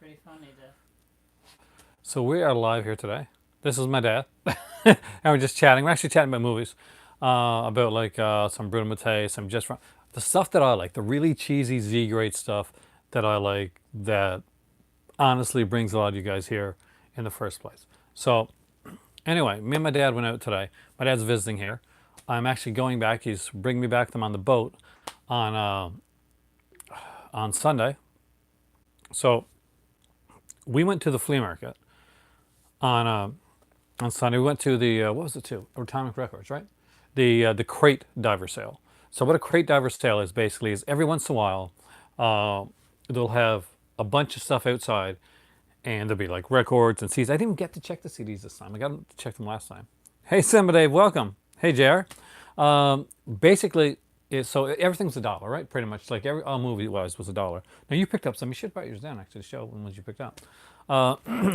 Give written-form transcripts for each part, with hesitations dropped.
pretty funny to... So we are live here today. This is my dad. And we're just chatting. We're actually chatting about movies. About like some Bruno Mattei, some just the stuff that I like, the really cheesy Z grade stuff that I like that honestly brings a lot of you guys here in the first place. So anyway, me and my dad went out today. My dad's visiting here. I'm actually going back. He's bringing me back to them on the boat on Sunday. So we went to the flea market on Sunday. We went to the what was it to? Atomic Records, right? The crate diver sale. So what a crate diver sale is basically is every once in a while they'll have a bunch of stuff outside, and there'll be like records and CDs. I didn't even get to check the CDs this time. I got to check them last time. Hey, Simba Dave, welcome. Hey, JR. Basically, so everything's $1, right? Pretty much, like every all movie was $1. Now you picked up some. You should write yours down actually to show when ones you picked up.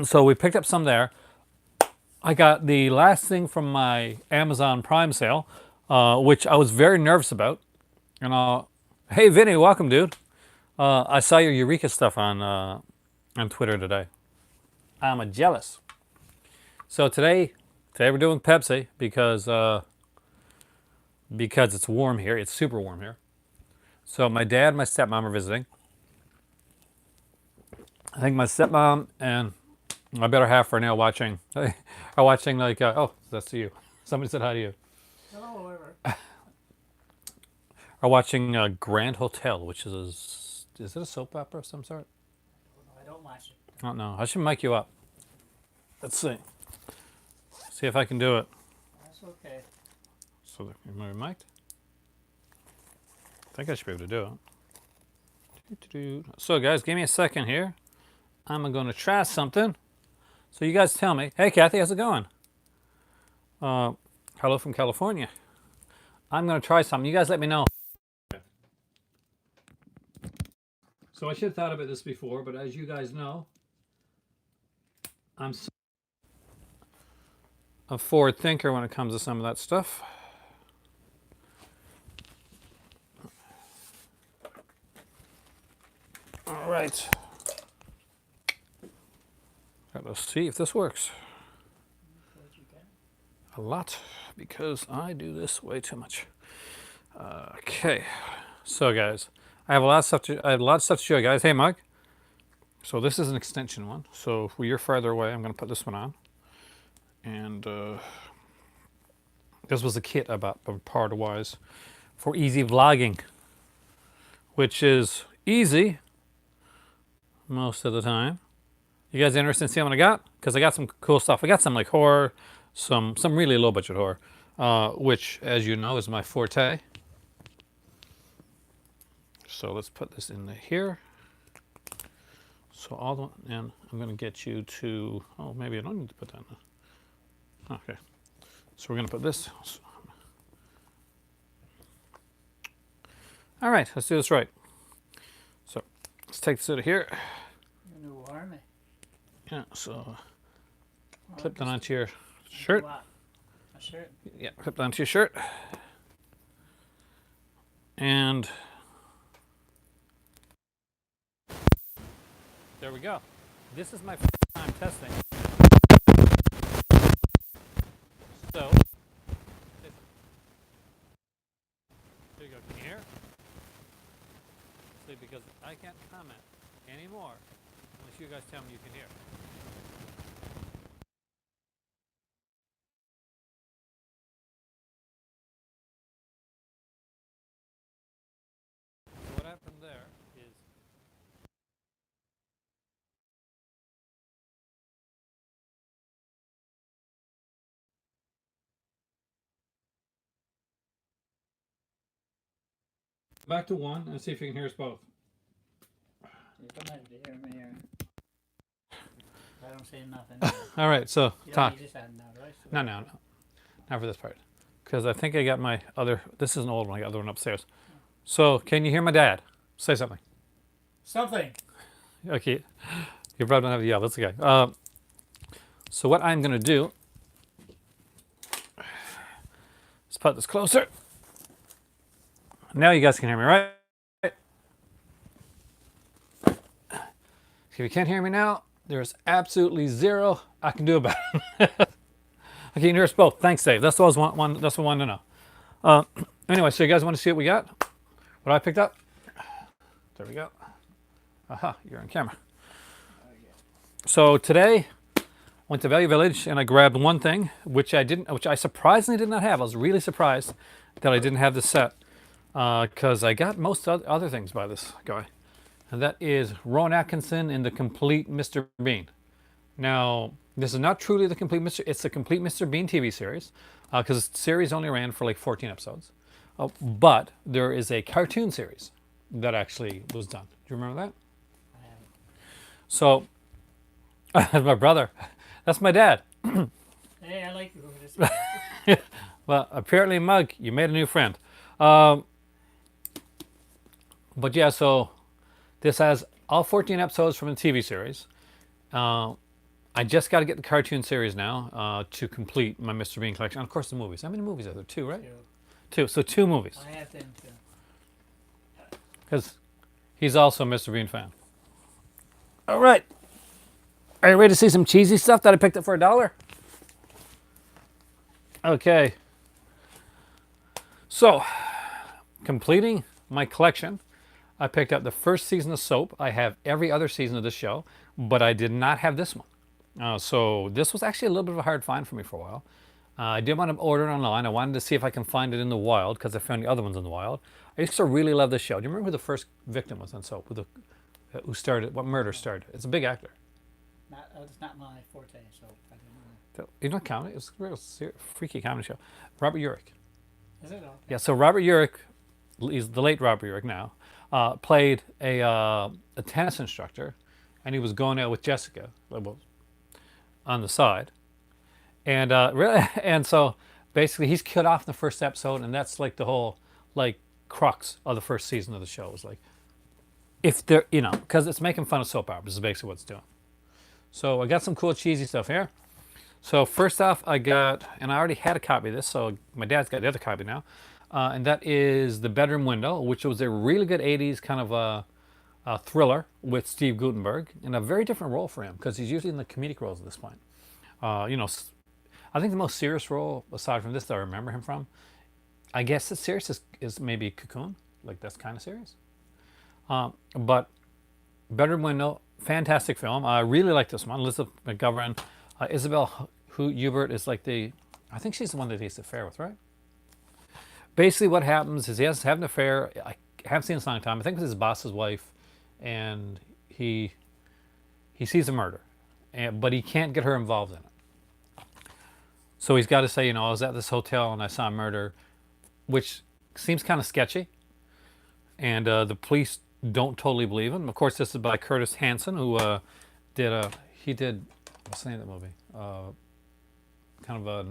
So we picked up some there. I got the last thing from my Amazon Prime sale, which I was very nervous about. And hey, Vinny, welcome, dude. I saw your Eureka stuff on Twitter today. I'm a jealous. So today we're doing Pepsi because it's warm here. It's super warm here. So my dad and my stepmom are visiting. I think my stepmom and my better half are now watching. Are watching like oh, that's to you. Somebody said hi to you. Hello, whoever. Are watching Grand Hotel, which is it a soap opera of some sort? I don't watch it. I don't know. I should mic you up. Let's see. See if I can do it. That's okay. So am I mic'd? I think I should be able to do it. So guys, give me a second here. I'm going to try something. So you guys tell me. Hey Kathy, how's it going? Hello from California. I'm going to try something. You guys let me know. So I should have thought about this before, but as you guys know, I'm a forward thinker when it comes to some of that stuff. All right. Let's see if this works. A lot, because I do this way too much. Okay, so guys, I have a lot of stuff to show you guys. Hey, Mike. So this is an extension one. So if you're farther away, I'm going to put this one on. And this was a kit I bought from Part-Wise for easy vlogging, which is easy most of the time. You guys interested in seeing what I got? Because I got some cool stuff. I got some like horror, some really low budget horror, which, as you know, is my forte. So let's put this in here. So and I'm going to get you to, oh, maybe I don't need to put that in. Okay. So we're going to put this. All right, let's do this right. So let's take this out of here. You're going to warm me. Yeah, so clip that onto your shirt. What? A shirt? Yeah, clip that onto your shirt. And there we go. This is my first time testing. So, there you go. Can you hear? See, because I can't comment anymore unless you guys tell me you can hear. So what happened there is back to one and see if you can hear us both. You don't have to hear me here. I don't say nothing. All right, so talk. You just had now, right? So No. Not for this part. Because I think I got my other, this is an old one, I got the other one upstairs. So, can you hear my dad? Say something. Something. Okay. You probably don't have to yell, that's okay. So what I'm going to do, let's put this closer. Now you guys can hear me, right? Can If you can't hear me now, there's absolutely zero I can do about it. I can hear us both. Thanks, Dave. That's what that's what I wanted to know. Anyway, so you guys want to see what we got? What I picked up? There we go. Aha, you're on camera. So today, went to Value Village and I grabbed one thing, which I surprisingly did not have. I was really surprised that I didn't have this set, because I got most other things by this guy, and that is Rowan Atkinson in the Complete Mr. Bean. Now, this is not truly the Complete Mr. It's the Complete Mr. Bean TV series, because the series only ran for like 14 episodes. But there is a cartoon series that actually was done. Do you remember that? So, my brother, that's my dad. Hey, I like this. Well, apparently, Mug, you made a new friend. But yeah, so this has all 14 episodes from the TV series. I just got to get the cartoon series now to complete my Mr. Bean collection. And of course, the movies. How many movies are there? 2, right? 2. So 2 movies. I have them too. Because he's also a Mr. Bean fan. All right. Are you ready to see some cheesy stuff that I picked up for $1? Okay. So, completing my collection, I picked up the first season of Soap. I have every other season of this show, but I did not have this one. So this was actually a little bit of a hard find for me for a while. I did want to order it online. I wanted to see if I can find it in the wild, because I found the other ones in the wild. I used to really love this show. Do you remember who the first victim was on Soap? Who started, what murder started? It's a big actor. It's not my forte, so I didn't know. You don't count it. It's a real freaky comedy show. Robert Urich. Is it? Okay. Yeah, so Robert Urich, he's the late Robert Urich now, played a tennis instructor, and he was going out with Jessica on the side. And really, and so basically he's killed off in the first episode, and that's like the whole crux of the first season of the show. Is like, if they're, because it's making fun of soap operas is basically what it's doing. So I got some cool cheesy stuff here. So first off, I got, and I already had a copy of this, so my dad's got the other copy now, and that is The Bedroom Window, which was a really good 80s kind of a thriller with Steve Guttenberg, in a very different role for him, because he's usually in the comedic roles at this point. I think the most serious role, aside from this, that I remember him from, I guess the serious is maybe Cocoon, like that's kind of serious. But Bedroom Window, fantastic film. I really like this one. Elizabeth McGovern. Isabel Hubert is like I think she's the one that he has the affair with, right? Basically what happens is he has to have an affair. I haven't seen this in a long time. I think it's his boss's wife, and he sees a murder, but he can't get her involved in it. So he's got to say, I was at this hotel and I saw a murder, which seems kind of sketchy, and the police don't totally believe him. Of course, this is by Curtis Hanson, who did what's the name of that movie? Kind of a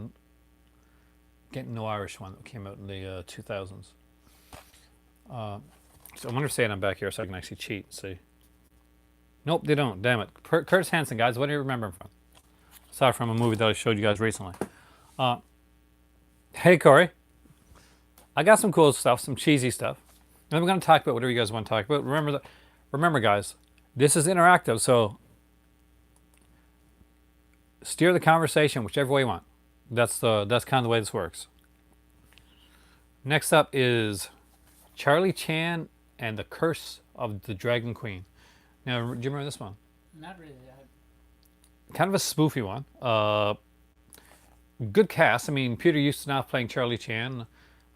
Getting No Irish one that came out in the 2000s. So I wonder if saying I'm back here so I can actually cheat and see. Nope, they don't. Damn it. Curtis Hanson, guys. What do you remember him from? Aside from a movie that I showed you guys recently. Hey, Corey. I got some cool stuff, some cheesy stuff. And we're going to talk about whatever you guys want to talk about. Remember, guys, this is interactive, so steer the conversation whichever way you want. That's kind of the way this works. Next up is Charlie Chan and the Curse of the Dragon Queen. Now, do you remember this one? Not really. Kind of a spoofy one. Good cast. I mean, Peter Ustinov playing Charlie Chan,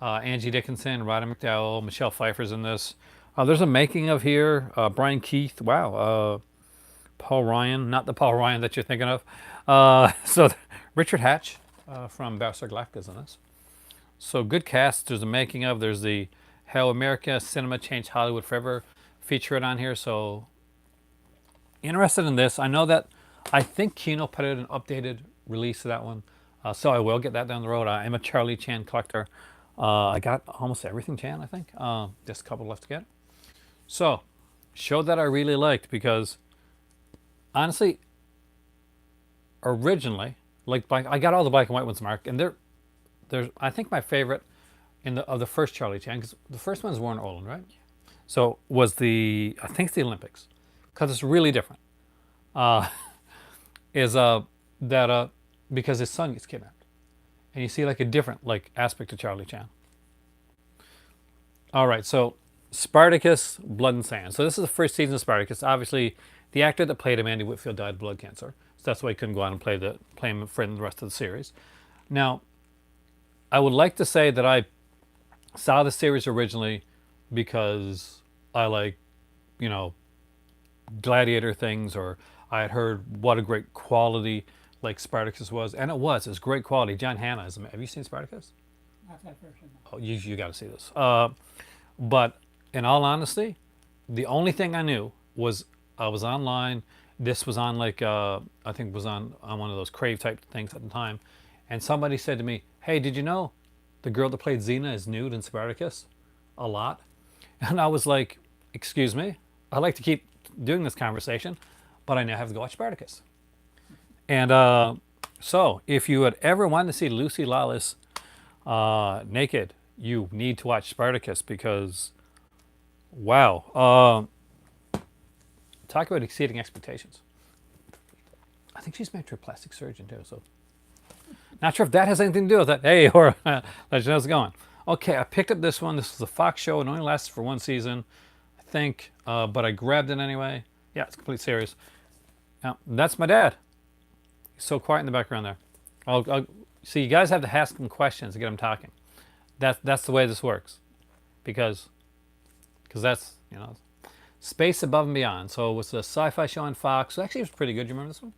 Angie Dickinson, Roddy McDowell, Michelle Pfeiffer's in this. There's a making of here. Brian Keith. Wow. Paul Ryan, not the Paul Ryan that you're thinking of. So Richard Hatch from Battlestar Galactica's in this. So good cast. There's a making of. There's the How America Cinema Changed Hollywood Forever feature on here. So interested in this. I think Kino put out an updated release of that one. So I will get that down the road. I am a Charlie Chan collector. I got almost everything Chan, I think. Just a couple left to get. So, show that I really liked, because honestly, originally, I got all the black and white ones, Mark, and there's I think my favorite of the first Charlie Chan, because the first one's Warren Oland, right? So was I think it's the Olympics, because it's really different. uh, is that because his son gets kidnapped, and you see like a different like aspect of Charlie Chan. All right, so Spartacus, Blood and Sand. So this is the first season of Spartacus. Obviously, the actor that played him, Andy Whitfield, died of blood cancer, so that's why he couldn't go on and play him for the rest of the series. Now, I would like to say that I saw the series originally because I like, you know, gladiator things, or I had heard what a great quality like Spartacus was, and it was. It's great quality. John Hannah is. Have you seen Spartacus? Not that version. Oh, you got to see this. But in all honesty, the only thing I knew was I was online. This was on like I think it was on one of those Crave type things at the time, and somebody said to me, "Hey, did you know the girl that played Xena is nude in Spartacus a lot?" And I was like, "Excuse me, I like to keep doing this conversation, but I now have to go watch Spartacus." And so, if you had ever wanted to see Lucy Lawless naked, you need to watch Spartacus because, wow, talk about exceeding expectations. I think she's married to a plastic surgeon too, so not sure if that has anything to do with it. Hey, or let you know how's it going. Okay, I picked up this one. This was a Fox show. It only lasted for one season, I think, but I grabbed it anyway. Yeah, it's a complete series. Now, that's my dad. He's so quiet in the background there. I'll see, you guys have to ask him questions to get him talking. That's the way this works, because that's, you know, Space Above and Beyond. So it was a sci-fi show on Fox. Actually, it was pretty good. You remember this one?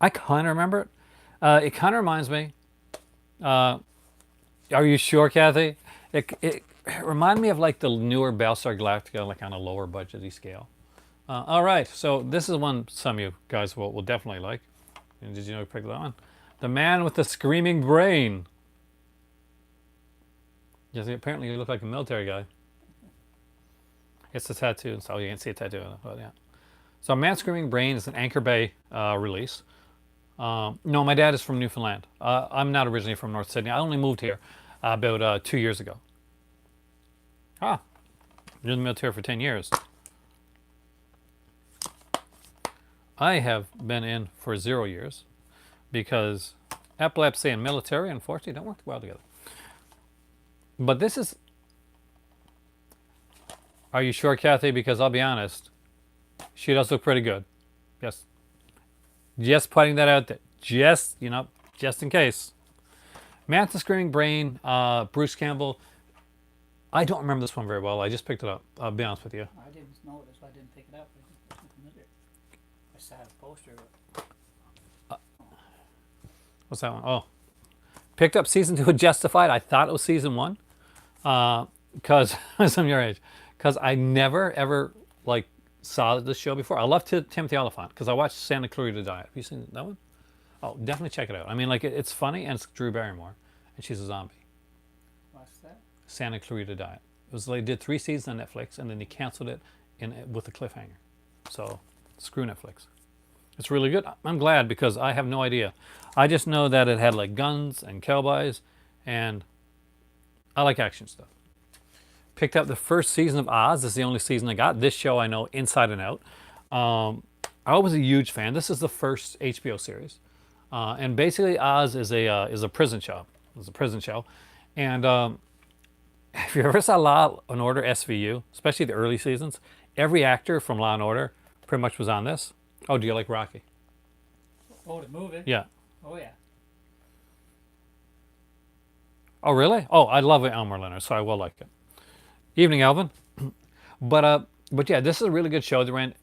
I kind of remember it. It kind of reminds me. Are you sure, Kathy? It reminded me of like the newer Battlestar Galactica, like on a lower budgety scale. All right, so this is one some of you guys will definitely like. And did you know you picked that one? The Man with the Screaming Brain. Yes, apparently you look like a military guy. It's a tattoo, so you can't see a tattoo. But yeah. So Man Screaming Brain is an Anchor Bay release. No, my dad is from Newfoundland. I'm not originally from North Sydney. I only moved here about 2 years ago. Ah, been in the military for 10 years. I have been in for 0 years because epilepsy and military, unfortunately, don't work well together. But this is... Are you sure, Kathy? Because I'll be honest, she does look pretty good. Yes. Just putting that out there. Just, you know, just in case. Man with the Screaming Brain, Bruce Campbell. I don't remember this one very well. I just picked it up. I'll be honest with you. I didn't know it, that's why I didn't pick it up. It's not familiar. I saw a poster of it. What's that one? Oh. Picked up season 2 of Justified. I thought it was season 1. Because I'm your age. Because I never, ever, like, saw this show before. I love Timothy Oliphant because I watched Santa Clarita Diet. Have you seen that one? Oh, definitely check it out. I mean, like, it's funny, and it's Drew Barrymore, and she's a zombie. What's that? Santa Clarita Diet. It was they did 3 seasons on Netflix, and then they canceled it with a cliffhanger. So screw Netflix. It's really good. I'm glad because I have no idea. I just know that it had like guns and cowboys, and I like action stuff. Picked up the first season of Oz. This is the only season I got. This show I know inside and out. I was a huge fan. This is the first HBO series, and basically Oz is a prison show. It's a prison show, and if you ever saw Law and Order SVU, especially the early seasons, every actor from Law and Order pretty much was on this. Oh, do you like Rocky? Oh, the movie? Yeah. Oh, yeah. Oh, really? Oh, I love Elmer Leonard, so I will like it. Evening, Alvin. But yeah, this is a really good show. They ran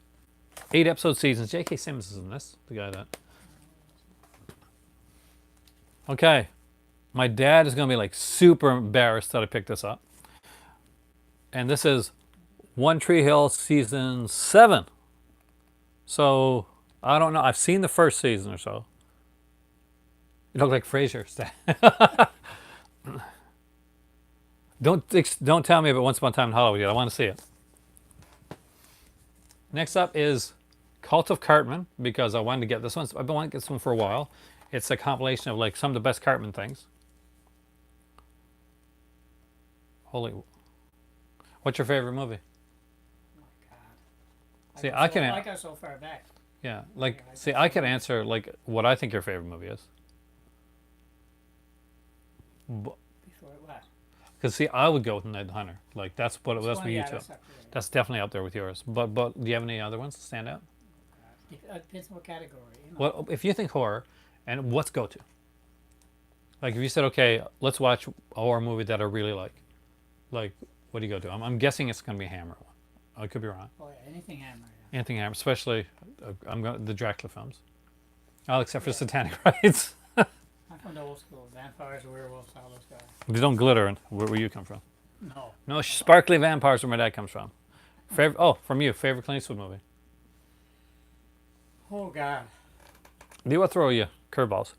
8 episode seasons. J.K. Simmons is in this, the guy that. Okay, my dad is gonna be like super embarrassed that I picked this up. And this is One Tree Hill season 7. So I don't know. I've seen the first season or so. You look like Frasier. Don't tell me about Once Upon a Time in Hollywood yet. I want to see it. Next up is Cult of Cartman, because I wanted to get this one. I've been wanting to get this one for a while. It's a compilation of like some of the best Cartman things. Holy. What's your favorite movie? Oh, my God. See, I can. I got so far back. Yeah, like, see, I can answer like what I think your favorite movie is. Before what? Because see, I would go with Night Hunter. Like that's what Which that's one? what you Yeah, two. that's up there. That's definitely up there with yours. But do you have any other ones that stand out? Depends what category. You know. What if you think horror, and what's go to? Like if you said, okay, let's watch a horror movie that I really like what do you go to? I'm guessing it's going to be a Hammer one. I could be wrong. Oh yeah, anything Hammer. Yeah. Anything Hammer, especially I'm going the Dracula films. Oh, except for Satanic Rites. I'm from the old school. Vampires, werewolves, all those guys. They don't glitter. And where you come from? No. No sparkly vampires. Where my dad comes from. Favorite? Oh, from you. Favorite Clint Eastwood movie? Oh God. Do what throw you curveballs?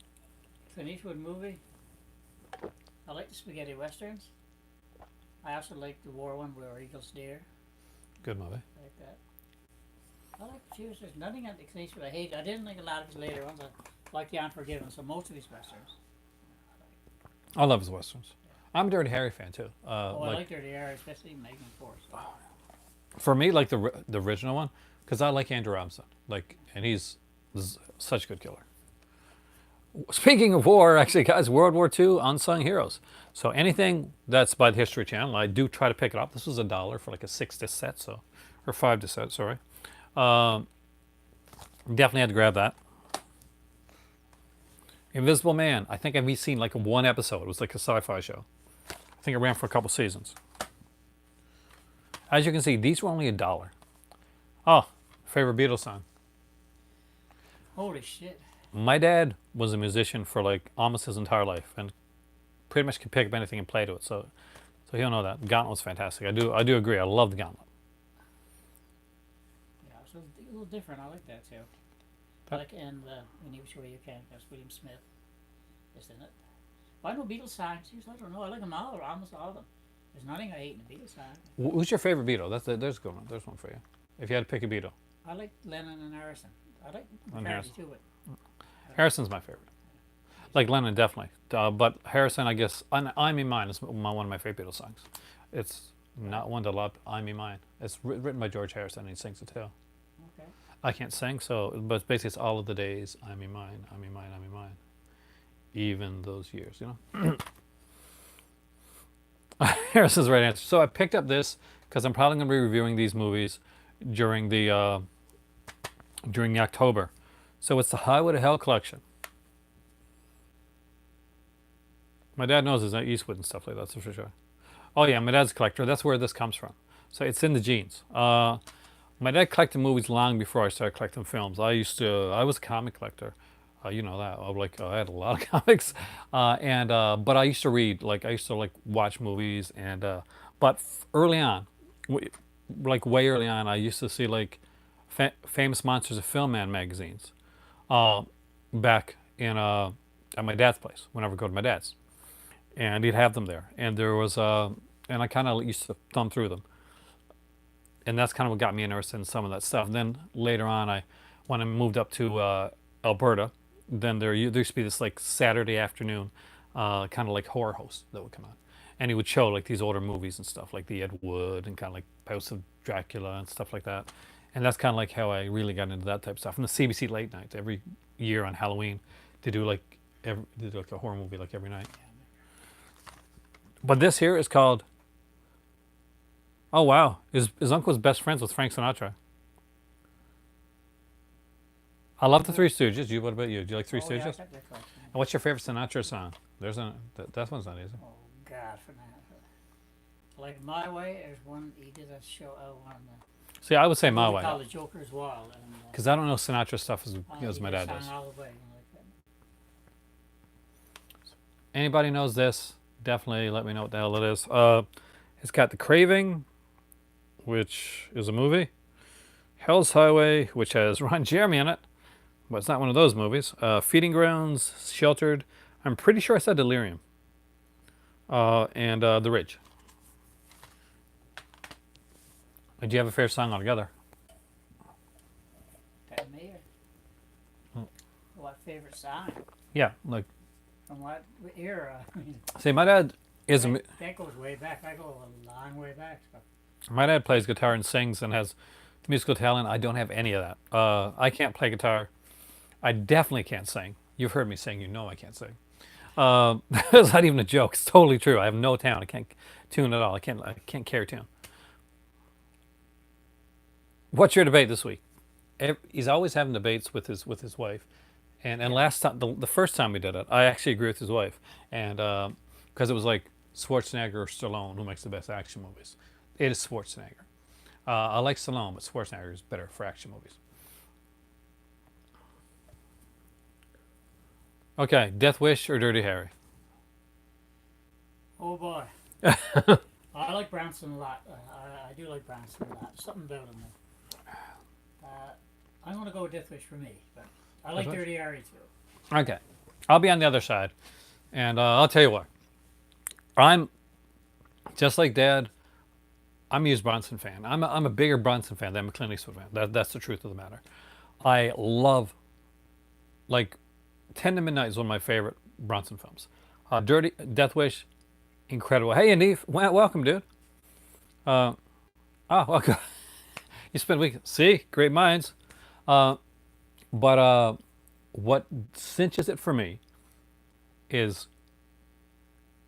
Clint Eastwood movie. I like the spaghetti westerns. I also like the war one where Eagles Dare. Good movie. I like that. I like cheers. There's nothing at the Clint Eastwood I hate. I didn't like a lot of his later ones. I like The Unforgiven, so most of his westerns. I love his westerns. I'm a Dirty Harry fan too. I like Dirty Harry, especially Megan Force. For me, like the original one, because I like Andrew Robinson, and he's such a good killer. Speaking of war, actually, guys, World War II unsung heroes. So anything that's by the History Channel, I do try to pick it up. This was $1 for like a 6-disc set, or 5-disc set. Sorry, definitely had to grab that. Invisible Man. I think I've seen like one episode. It was like a sci-fi show. I think it ran for a couple seasons. As you can see, these were only $1. Oh, favorite Beatles song. Holy shit. My dad was a musician for like almost his entire life, and pretty much could pick up anything and play to it. So he'll know that. Gauntlet was fantastic. I do agree. I love the Gauntlet. Yeah, so it's a little different. I like that too. I like and Any Which Way You Can. That's William Smith. Is in it. I know Beatles songs. I don't know. I like them all, or almost all of them. There's nothing I hate in the Beatles song. Who's your favorite Beatle? There's a good one. There's one for you. If you had to pick a Beatle. I like Lennon and Harrison. I like And McCartney Harrison. too, but Harrison's my favorite. Like Lennon, definitely. But Harrison, I guess, I'm in Mine is one of my favorite Beatles songs. It's not one to love. I'm in Mine. It's written by George Harrison, and he sings it too. okay. I can't sing, but basically it's all of the days. I'm in mine. I'm in mine. I'm in mine. Even those years, you know. Harrison's the right answer. So I picked up this because I'm probably going to be reviewing these movies during the October. So it's the Highway to Hell collection. My dad knows it's not Eastwood and stuff like that, so for sure. Oh yeah, my dad's a collector. That's where this comes from. So it's in the genes. My dad collected movies long before I started collecting films. I was a comic collector. You know that. I had a lot of comics, but I used to read. I used to watch movies, but early on, way early on, I used to see Famous Monsters of Film Man magazines, back in at my dad's place. Whenever I go to my dad's, and he'd have them there, and there was and I kind of used to thumb through them. And that's kind of what got me interested in some of that stuff. And then later on, when I moved up to Alberta, then there used to be this Saturday afternoon kind of horror host that would come on. And he would show these older movies and stuff, like the Ed Wood and kind of House of Dracula and stuff like that. And that's kind of how I really got into that type of stuff. And the CBC late nights, every year on Halloween, they do a horror movie every night. But this here is called... Oh wow, his uncle was best friends with Frank Sinatra. I love the Three Stooges. What about you? Do you like Three Stooges? Yeah, I got that collection. And what's your favorite Sinatra song? That one's not easy. Oh God, for that. Like My Way, there's one he did a show on the. See, I would say My Way. Called The Joker's Wall. Because I don't know Sinatra stuff as good as my dad sang does. all the way, like that. Anybody knows this? Definitely let me know what the hell it is. It's got The Craving, which is a movie. Hell's Highway, which has Ron Jeremy in it, but it's not one of those movies. Feeding Grounds, Sheltered. I'm pretty sure I said Delirium. And The Ridge. Do you have a favorite song altogether? Pat Mayer. What favorite song? Yeah, From what era? see, my dad is that goes way back. I go a long way back. So. my dad plays guitar and sings and has musical talent. I don't have any of that. I can't play guitar. I definitely can't sing. You've heard me sing. You know I can't sing. That's not even a joke. It's totally true. I have no talent. I can't tune at all. I can't carry tune. What's your debate this week? He's always having debates with his wife, and last time the first time we did it, I actually agree with his wife, and because it was like Schwarzenegger or Stallone who makes the best action movies. It is Schwarzenegger. I like Stallone, but Schwarzenegger is better for action movies. Okay, Death Wish or Dirty Harry? Oh boy. I like Branson a lot. I do like Branson a lot. Something about him. Uh, I'm going to go with Death Wish for me, but I like Dirty Harry too. Okay, I'll be on the other side, and I'll tell you what. I'm just like Dad. I'm a Hughes Bronson fan. I'm a bigger Bronson fan than I'm a Clint Eastwood fan. That's the truth of the matter. I love, like, 10 to Midnight is one of my favorite Bronson films. Death Wish, incredible. Hey, Andy, welcome, dude. Welcome. You spent a week. See, great minds. But what cinches it for me is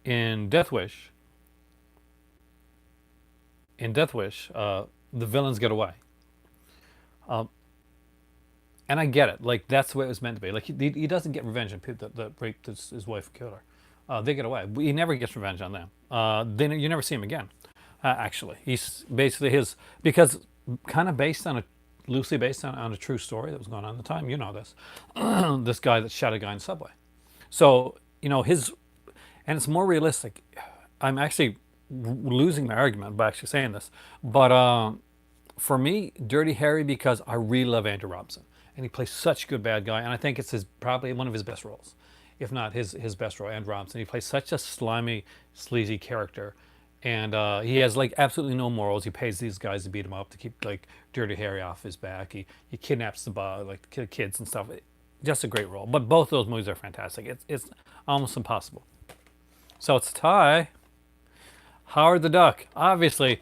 in Death Wish. The villains get away. And I get it. Like, that's the way it was meant to be. Like, he doesn't get revenge on people that raped his wife and killed her. They get away. He never gets revenge on them. Then you never see him again. Actually, he's basically because kind of loosely based on a true story that was going on at the time. You know this. This guy that shot a guy in the subway. So, and it's more realistic. I'm actually losing my argument by actually saying this. But for me, Dirty Harry, because I really love Andrew Robinson. And he plays such a good bad guy. And I think it's probably one of his best roles. If not his best role, Andrew Robinson. He plays such a slimy, sleazy character. And he has, like, absolutely no morals. He pays these guys to beat him up to keep, like, Dirty Harry off his back. He kidnaps the kids and stuff. Just a great role. But both of those movies are fantastic. It's almost impossible. So it's a tie. Howard the Duck, obviously,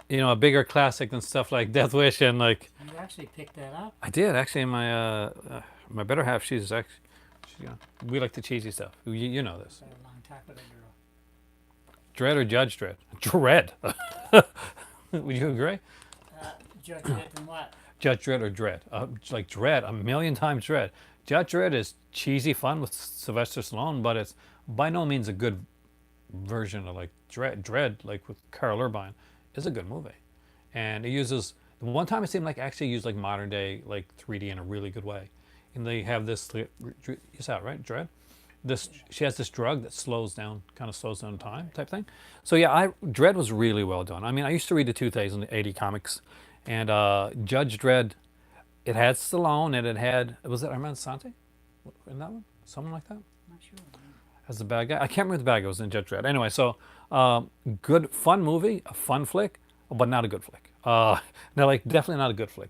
a bigger classic than stuff like Death Wish and like. You actually picked that up. I did actually. My better half, she's we like the cheesy stuff. You know this. A long time with that girl. Dredd or Judge Dredd? Dredd. Would you agree? Judge Dredd and what? Judge Dredd or Dredd? Like Dredd, a million times Dredd. Judge Dredd is cheesy fun with Sylvester Stallone, but it's by no means a good version of like Dredd, like with Carl Urban, is a good movie, and it uses the one time it seemed like actually used like modern day like 3D in a really good way, and they have this you saw it right, Dredd. She has this drug that kind of slows down time type thing. So yeah, Dredd was really well done. I mean, I used to read the 2080 comics, and Judge Dredd, it had Stallone and was it Armand Sante in that one? Someone like that? I'm not sure. As the bad guy. I can't remember the bad guy was in Judge Dredd. Anyway, so good, fun movie, a fun flick, but not a good flick. Definitely not a good flick.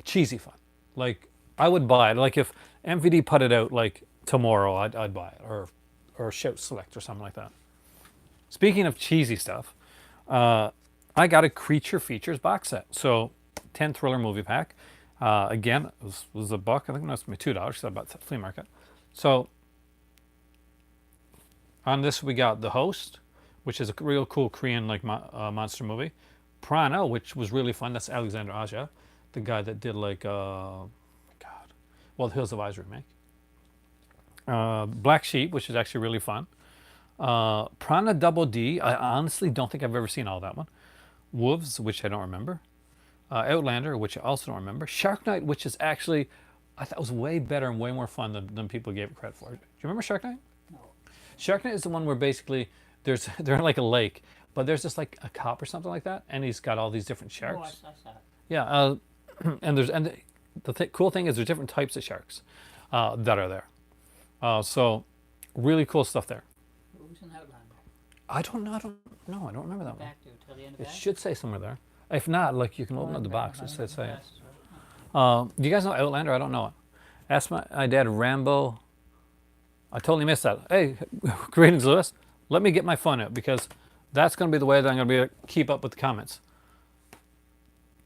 Cheesy fun. Like, I would buy it. Like, if MVD put it out, like, tomorrow, I'd buy it. Or Shout Select or something like that. Speaking of cheesy stuff, I got a Creature Features box set. So, 10 thriller movie pack. Again, it was $1. I think it was $2. So about the flea market. So, on this, we got The Host, which is a real cool Korean monster movie. Prana, which was really fun. That's Alexander Aja, the guy that did The Hills of Eyes remake. Black Sheep, which is actually really fun. Prana Double D. I honestly don't think I've ever seen all that one. Wolves, which I don't remember. Outlander, which I also don't remember. Shark Night, which is actually, I thought was way better and way more fun than people gave it credit for. Do you remember Shark Night? No. Shark Night is the one where basically they're in like a lake, but there's just like a cop or something like that, and he's got all these different sharks. Oh, I saw it. Yeah, and the cool thing is there's different types of sharks that are there. So really cool stuff there. Who's in Outlander? I don't know. I don't remember that one. Back to till the end of It that? should say somewhere there. If not, like you can open up the box and say it. Right. Do you guys know Outlander? I don't know it. Ask my dad, Rambo. I totally missed that. Hey, greetings, Lewis. Let me get my phone out because that's going to be the way that I'm going to be able to keep up with the comments.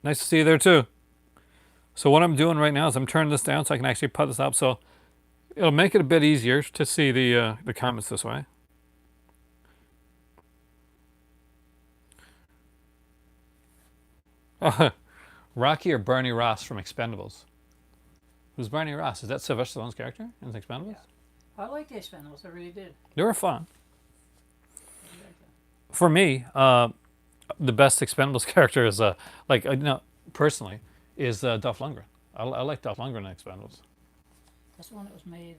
Nice to see you there too. So what I'm doing right now is I'm turning this down so I can actually put this up. So it'll make it a bit easier to see the comments this way. Rocky or Barney Ross from Expendables? Who's Barney Ross? Is that Sylvester Stallone's character in Expendables? Yeah. I like the Expendables. I really did. They were fun. I really liked them. For me, the best Expendables character is personally is Dolph Lundgren. I like Dolph Lundgren in Expendables. That's the one that was made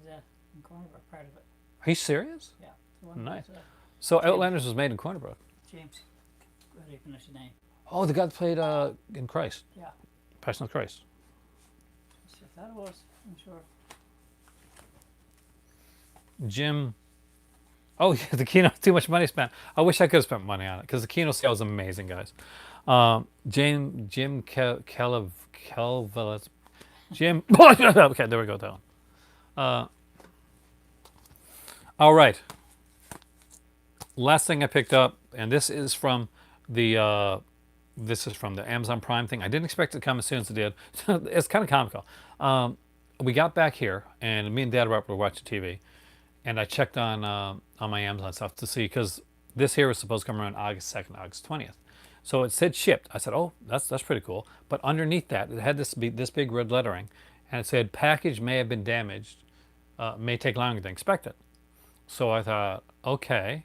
in Cornwall, part of it. Are you serious? Yeah. The one Nice. With, So Outlanders was made in Corner Brook. James. How do you pronounce his name? Oh, the guy that played in Christ. Yeah. Passion of Christ. So if that was, I'm sure. Jim. Oh, yeah, the Kino. Too much money spent. I wish I could have spent money on it because the Kino sale was amazing, guys. Jim Kelvilis. Jim. Okay, there we go. That one. All right. Last thing I picked up, and this is from the Amazon Prime thing. I didn't expect it to come as soon as it did. It's kind of comical. We got back here, and me and Dad were watching TV, and I checked on my Amazon stuff to see because this here was supposed to come around August 2nd, August 20th. So it said shipped. I said, oh, that's pretty cool. But underneath that, it had this big red lettering, and it said package may have been damaged, may take longer than expected. So I thought, okay,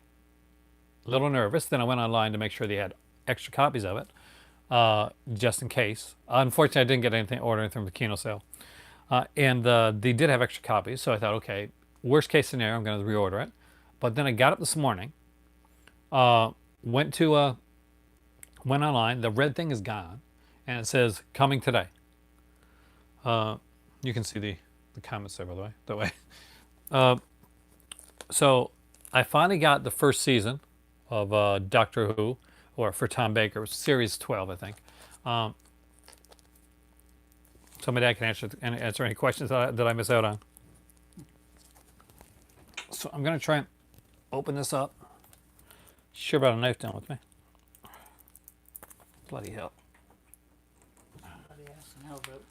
a little nervous. Then I went online to make sure they had extra copies of it, just in case. Unfortunately, I didn't get anything ordered from the Kino sale, and they did have extra copies. So I thought, okay, worst case scenario, I'm going to reorder it. But then I got up this morning, went online. The red thing is gone, and it says coming today. You can see the comments there, by the way. That way. So I finally got the first season of Doctor Who, or for Tom Baker, series 12, I think. So my dad can answer any questions that I miss out on. So I'm going to try and open this up. Sure brought a knife down with me. Bloody hell. Somebody asked him how about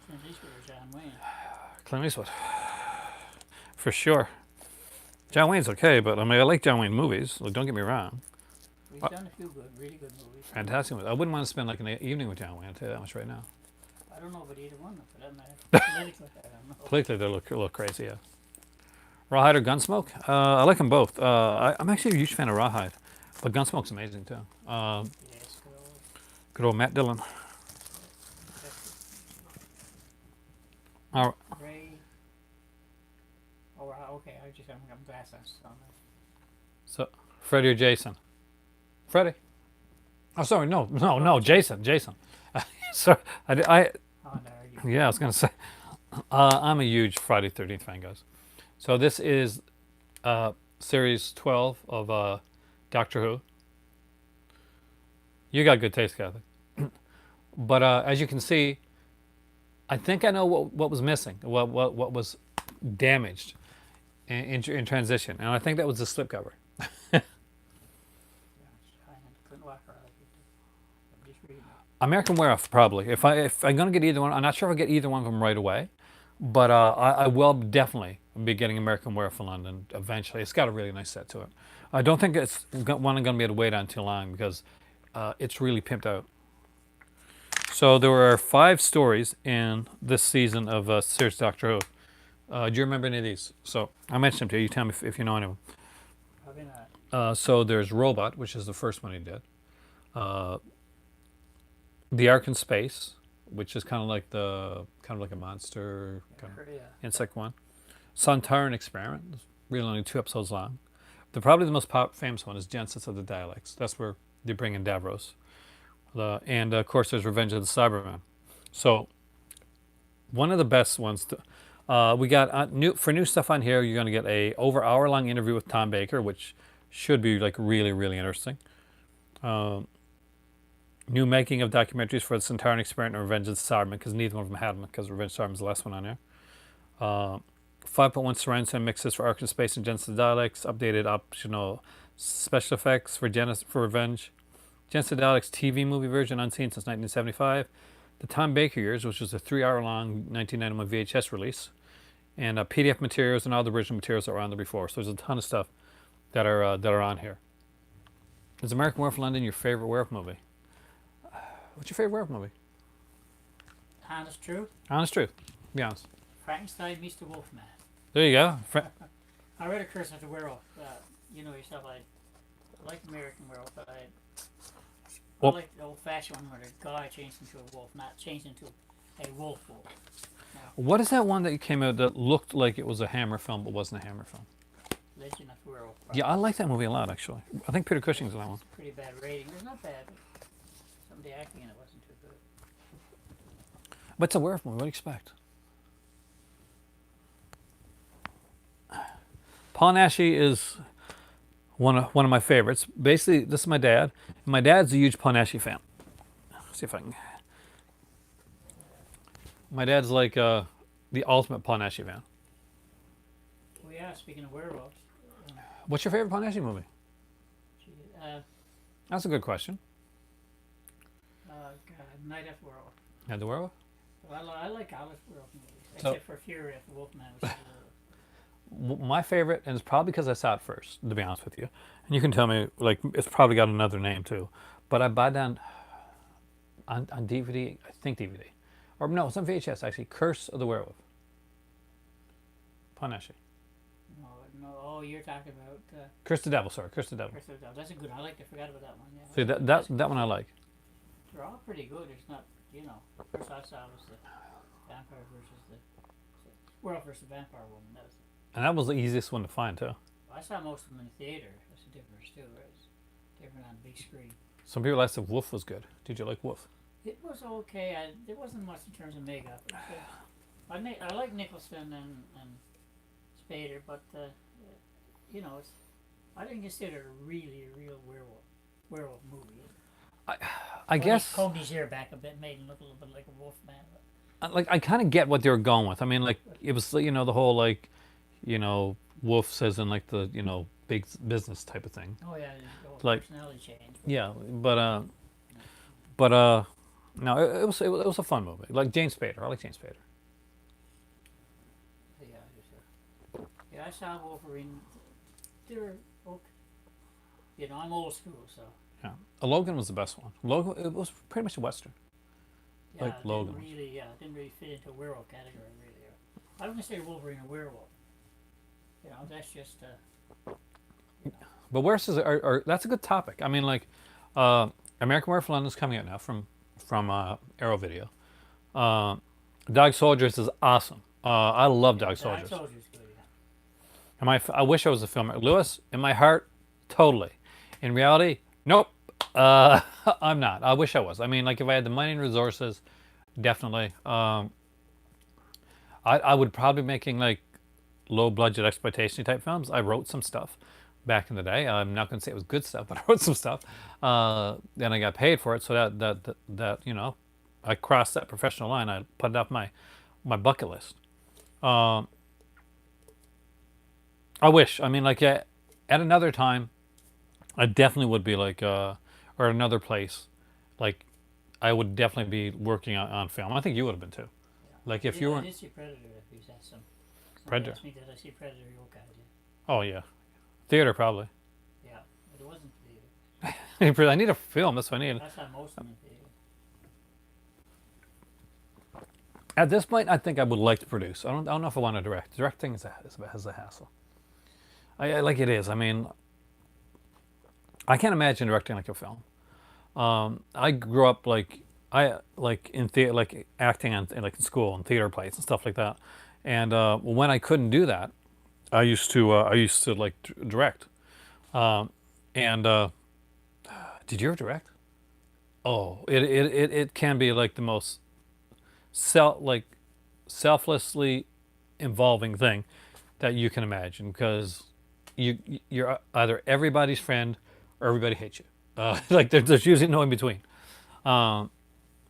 Clint Eastwood or John Wayne. Clint Eastwood. For sure. John Wayne's okay, but I mean, I like John Wayne movies. Like, don't get me wrong. He's done a few really good movies. Fantastic movies. I wouldn't want to spend like an evening with John Wayne, I'll tell you that much right now. I don't know about either one, for that matter. Politically, I don't know. Politically, they look a little crazy, yeah. Rawhide or Gunsmoke? I like them both. I'm actually a huge fan of Rawhide, but Gunsmoke's amazing too. Yes, Good old Matt Dillon. All right. Ray. Oh, okay. I'm glass on. So, Freddie or Jason? Freddie. Oh, sorry. No. Jason. Sorry. Oh, no, Yeah, I was going to say. I'm a huge Friday 13th fan, guys. So this is series 12 of Doctor Who. You got good taste, Kathy. But as you can see, I think I know what was missing, what was damaged in transition, and I think that was the slipcover. Couldn't walk around. I'm just reading it. American Werewolf, probably. If I'm gonna get either one, I'm not sure if I'll get either one of them right away, but I will definitely be getting American Werewolf in London eventually. It's got a really nice set to it. I don't think it's one I'm gonna be able to wait on too long because it's really pimped out. So there were 5 stories in this season of series Doctor Who. Do you remember any of these? So I mentioned them to you. You tell me if you know any of them. Probably not. So there's Robot, which is the first one he did. The Ark in Space, which is kind of like a monster insect one. Sontaran Experiment, really only 2 episodes long. Probably the most famous one is Genesis of the Daleks. That's where they bring in Davros. And of course there's Revenge of the Cybermen. So one of the best ones. We got new stuff on here. You're going to get a over hour-long interview with Tom Baker, which should be like really, really interesting. New making of documentaries for the Sontaran Experiment and Revenge of the Cybermen, because neither one of them had them, because Revenge of the Cybermen is the last one on there. 5.1 surround sound mixes for Ark in Space and Genesis of the Daleks. Updated optional special effects for Revenge. Jensen Ackles TV movie version, unseen since 1975. The Tom Baker years, which was a 3-hour-long 1991 VHS release, and PDF materials and all the original materials that were on there before. So there's a ton of stuff that are on here. Is American Werewolf in London your favorite werewolf movie? What's your favorite werewolf movie? Honest truth. Honest truth. Be honest. Frankenstein meets the Wolfman. There you go. I read A Curse of the Werewolf. You know yourself, I like American Werewolf, but I like the old-fashioned one where the guy changed into a wolf, not changed into a wolf. No. What is that one that came out that looked like it was a Hammer film but wasn't a Hammer film? Legend of the Werewolf. Yeah, I like that movie a lot, actually. I think Peter Cushing's in that one. Pretty bad rating. It's not bad, but some of the acting in it wasn't too good. But it's a werewolf movie. What do you expect? Paul Naschy is one of my favorites. Basically, this is my dad. My dad's a huge Paul Naschy fan. Let's see if I can. My dad's like the ultimate Paul Naschy fan. Well, yeah. Speaking of werewolves, What's your favorite Paul Naschy movie? God, That's a good question. Night After Werewolf. Yeah, the werewolf? Well, I like all his werewolf movies, So- except for Fury of the Wolfman. Which is My favorite, and it's probably because I saw it first, to be honest with you. And you can tell me, like, it's probably got another name too. But I bought down on DVD, I think DVD. Or no, it's on VHS actually, Curse of the Werewolf. Paul Naschy. no. Oh, you're talking about Curse the Devil, sorry, Curse the Devil. Curse of the Devil. That's a good. I like. I forgot about that one. Yeah. See, that one I like. They're all pretty good. It's not, the first I saw was the vampire versus the werewolf versus the vampire woman. That was. And that was the easiest one to find too. I saw most of them in the theater. That's the difference too, right? It's different on the big screen. Some people asked if Wolf was good. Did you like Wolf? It was okay. There wasn't much in terms of makeup. I like Nicholson and Spader, but I didn't consider it a real werewolf movie. I guess. Combed his hair back a bit, made him look a little bit like a wolf man. Like I kind of get what they were going with. I mean, like it was the whole like, Wolf says in like the big business type of thing. Oh yeah, the whole Like- personality change. Yeah, but no, it was a fun movie. Like James Spader. I like James Spader. Yeah, I saw Wolverine. They're okay. I'm old school, so. Yeah, Logan was the best one. Logan, it was pretty much a western. Yeah, Like Logan. Didn't really fit into a werewolf category, really. I don't consider Wolverine a werewolf. That's just. But werewolves are that's a good topic. I mean, like, American Werewolf in London is coming out now from Arrow Video. Dog Soldiers is awesome. I love Dog Soldiers. Dog Soldier's good, yeah. I wish I was a filmer. Lewis, in my heart, totally. In reality, nope. I'm not. I wish I was. I mean, like if I had the money and resources, definitely. I would probably be making like low budget exploitation type films. I wrote some stuff back in the day. I'm not going to say it was good stuff, but I wrote some stuff. And I got paid for it. So that I crossed that professional line. I put it off my bucket list. I wish. I mean, like at another time, I definitely would be like, or another place, like I would definitely be working on film. I think you would have been too. Yeah. Like if you I weren't did see Predator. If you asked some. Predator. Asked me, did I see Predator? You okay? I did. Oh yeah, theater probably. Yeah, but it wasn't theater. I need a film. That's what I need. I saw most of them in theater. At this point, I think I would like to produce. I don't know if I want to direct. Directing is a hassle. I like it is. I mean, I can't imagine directing like a film. I grew up in theater, like acting in school and theater plays and stuff like that. And when I couldn't do that, I used to like direct. Did you ever direct? Oh, it can be like the most selflessly involving thing that you can imagine, because you're either everybody's friend or everybody hates you. Like there's usually no in between.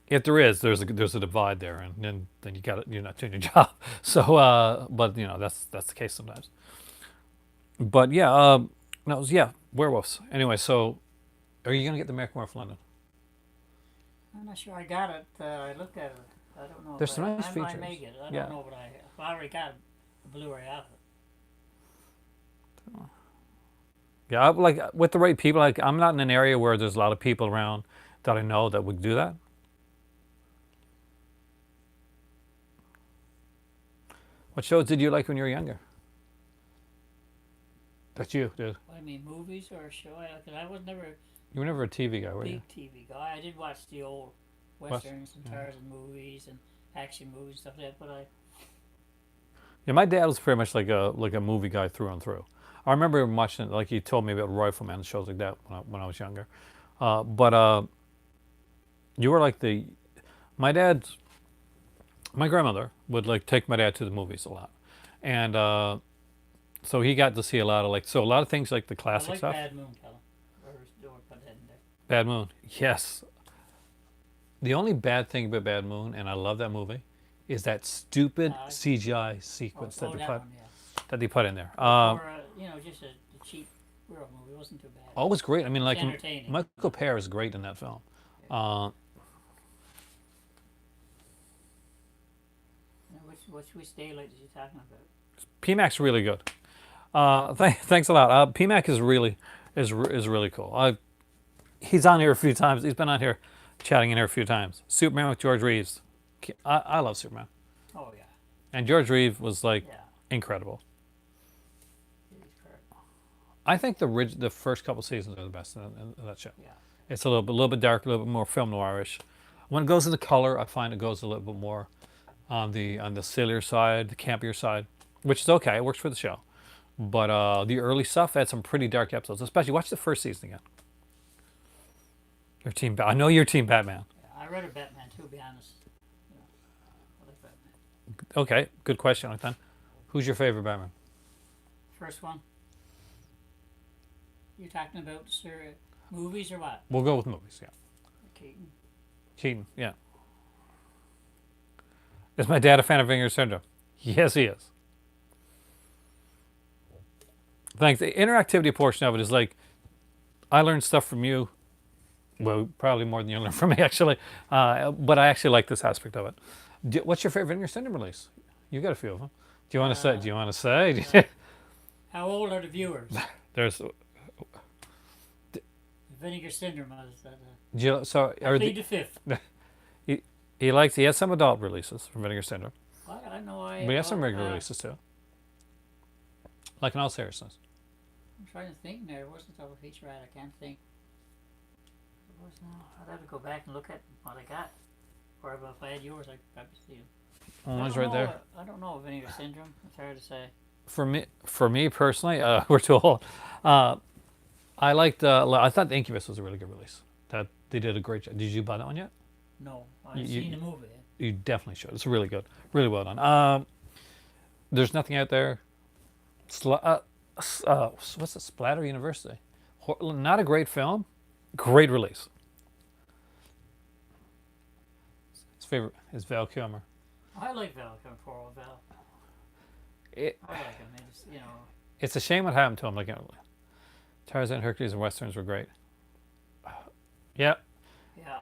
If there is, there's a divide there, and then you're not doing your job. So, but that's the case sometimes. But yeah, werewolves. Anyway, so Are you gonna get the American Werewolf London? I'm not sure I got it. I looked at it. I don't know. There's If some nice I features. may get it. I Yeah. don't know, but I already got a Blu-ray of it. Yeah, like with the right people. Like I'm not in an area where there's a lot of people around that I know that would do that. What shows did you like when you were younger? That you did. What, I mean, movies or a show? Because I was never You were never a TV guy, a were you? big TV guy. I did watch the old westerns and Tarzan movies and action movies and stuff like that, but Yeah, my dad was pretty much like a movie guy through and through. I remember him watching, like he told me about Rifleman and shows like that when I was younger. But you were like my dad's, my grandmother would like take my dad to the movies a lot, and so he got to see a lot of a lot of things like the I classic like stuff. Bad Moon, Callum. Or put that in there. Bad Moon, yes. The only bad thing about Bad Moon, and I love that movie, is that stupid CGI sequence that they put in there. Or just a cheap werewolf movie. It wasn't too bad. Oh, it was great. I mean, like entertaining. Michael Pear is great in that film. Which daylight is he talking about? PMAC's really good. Thanks a lot. PMAC is really cool. He's on here a few times. He's been on here chatting in here a few times. Superman with George Reeves. I love Superman. Oh yeah. And George Reeves was incredible. I think the first couple seasons are the best in that show. Yeah. It's a little bit dark, a little bit more film noirish. When it goes into color, I find it goes a little bit more on the sillier side, the campier side, which is okay. It works for the show. But the early stuff had some pretty dark episodes. Especially watch the first season again. I know you're Team Batman. Yeah, I read a Batman too. To be honest, I like Batman. Okay, good question, like then. Who's your favorite Batman? First one. You're talking about movies or what? We'll go with movies. Yeah. Keaton, yeah. Is my dad a fan of Vinegar Syndrome? Yes, he is. Thanks. The interactivity portion of it is like, I learned stuff from you. Well, probably more than you learned from me, actually. But I actually like this aspect of it. What's your favorite Vinegar Syndrome release? You got a few of them. Do you want to say? How old are the viewers? There's. Vinegar Syndrome is I plead the fifth. He has some adult releases from Vinegar Syndrome. I know. But he has some regular releases too. Like in all seriousness. I'm trying to think now. It wasn't double feature, right? I can't think. It was not. I'd have to go back and look at what I got. Or if I had yours, I'd probably see them. Oh, it's right there. I don't know Vinegar Syndrome. It's hard to say. For me personally, we're too old. I liked. I thought the Incubus was a really good release. That they did a great job. Did you buy that one yet? No, I've seen the movie. You definitely should. It's really good, really well done. There's nothing out there. What's it? Splatter University. Not a great film, great release. His favorite is Val Kilmer. I like Val Kilmer for Val. I like him. It's a shame what happened to him. Tarzan, Hercules, and Westerns were great. Yeah.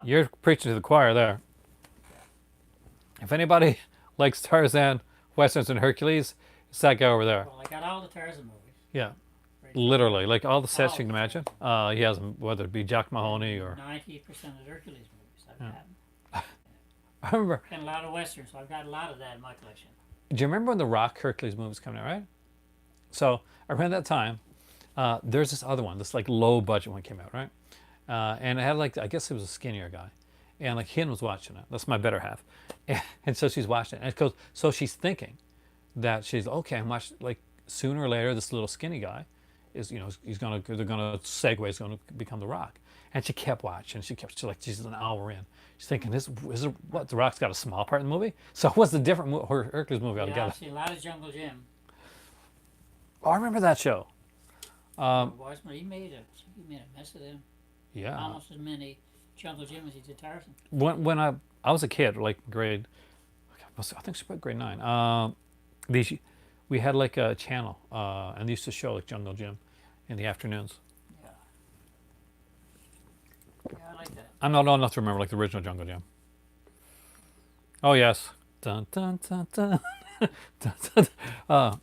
You're preaching to the choir there. Yeah. If anybody likes Tarzan, Westerns, and Hercules, it's that guy over there. Well, I got all the Tarzan movies. Yeah. Literally, like all the sets you can imagine. He has them, whether it be Jack Mahoney or 90% of the Hercules movies I've got. I remember. And a lot of Westerns, so I've got a lot of that in my collection. Do you remember when the Rock Hercules movie was coming out, right? So around that time, there's this other one, this low budget one came out, right? And it had I guess it was a skinnier guy. And Hin was watching it. That's my better half. And so she's watching it. And it goes, so she's thinking that she's, okay, I'm watching, sooner or later, this little skinny guy is, they're going to segue, he's going to become the Rock. And she kept watching. She's an hour in. She's thinking, is what, the Rock's got a small part in the movie? So what's the different Hercules movie altogether? I've seen a lot of Jungle Jim. Oh, I remember that show. He made a mess of them. Yeah. Almost as many Jungle Jim as he did Tarzan. When I was a kid, grade, I think it's about grade 9. We had a channel, and they used to show Jungle Jim in the afternoons. Yeah. Yeah, I like that. I'm not old enough to remember like the original Jungle Gym. Oh yes. Dun dun dun dun. Dun, dun.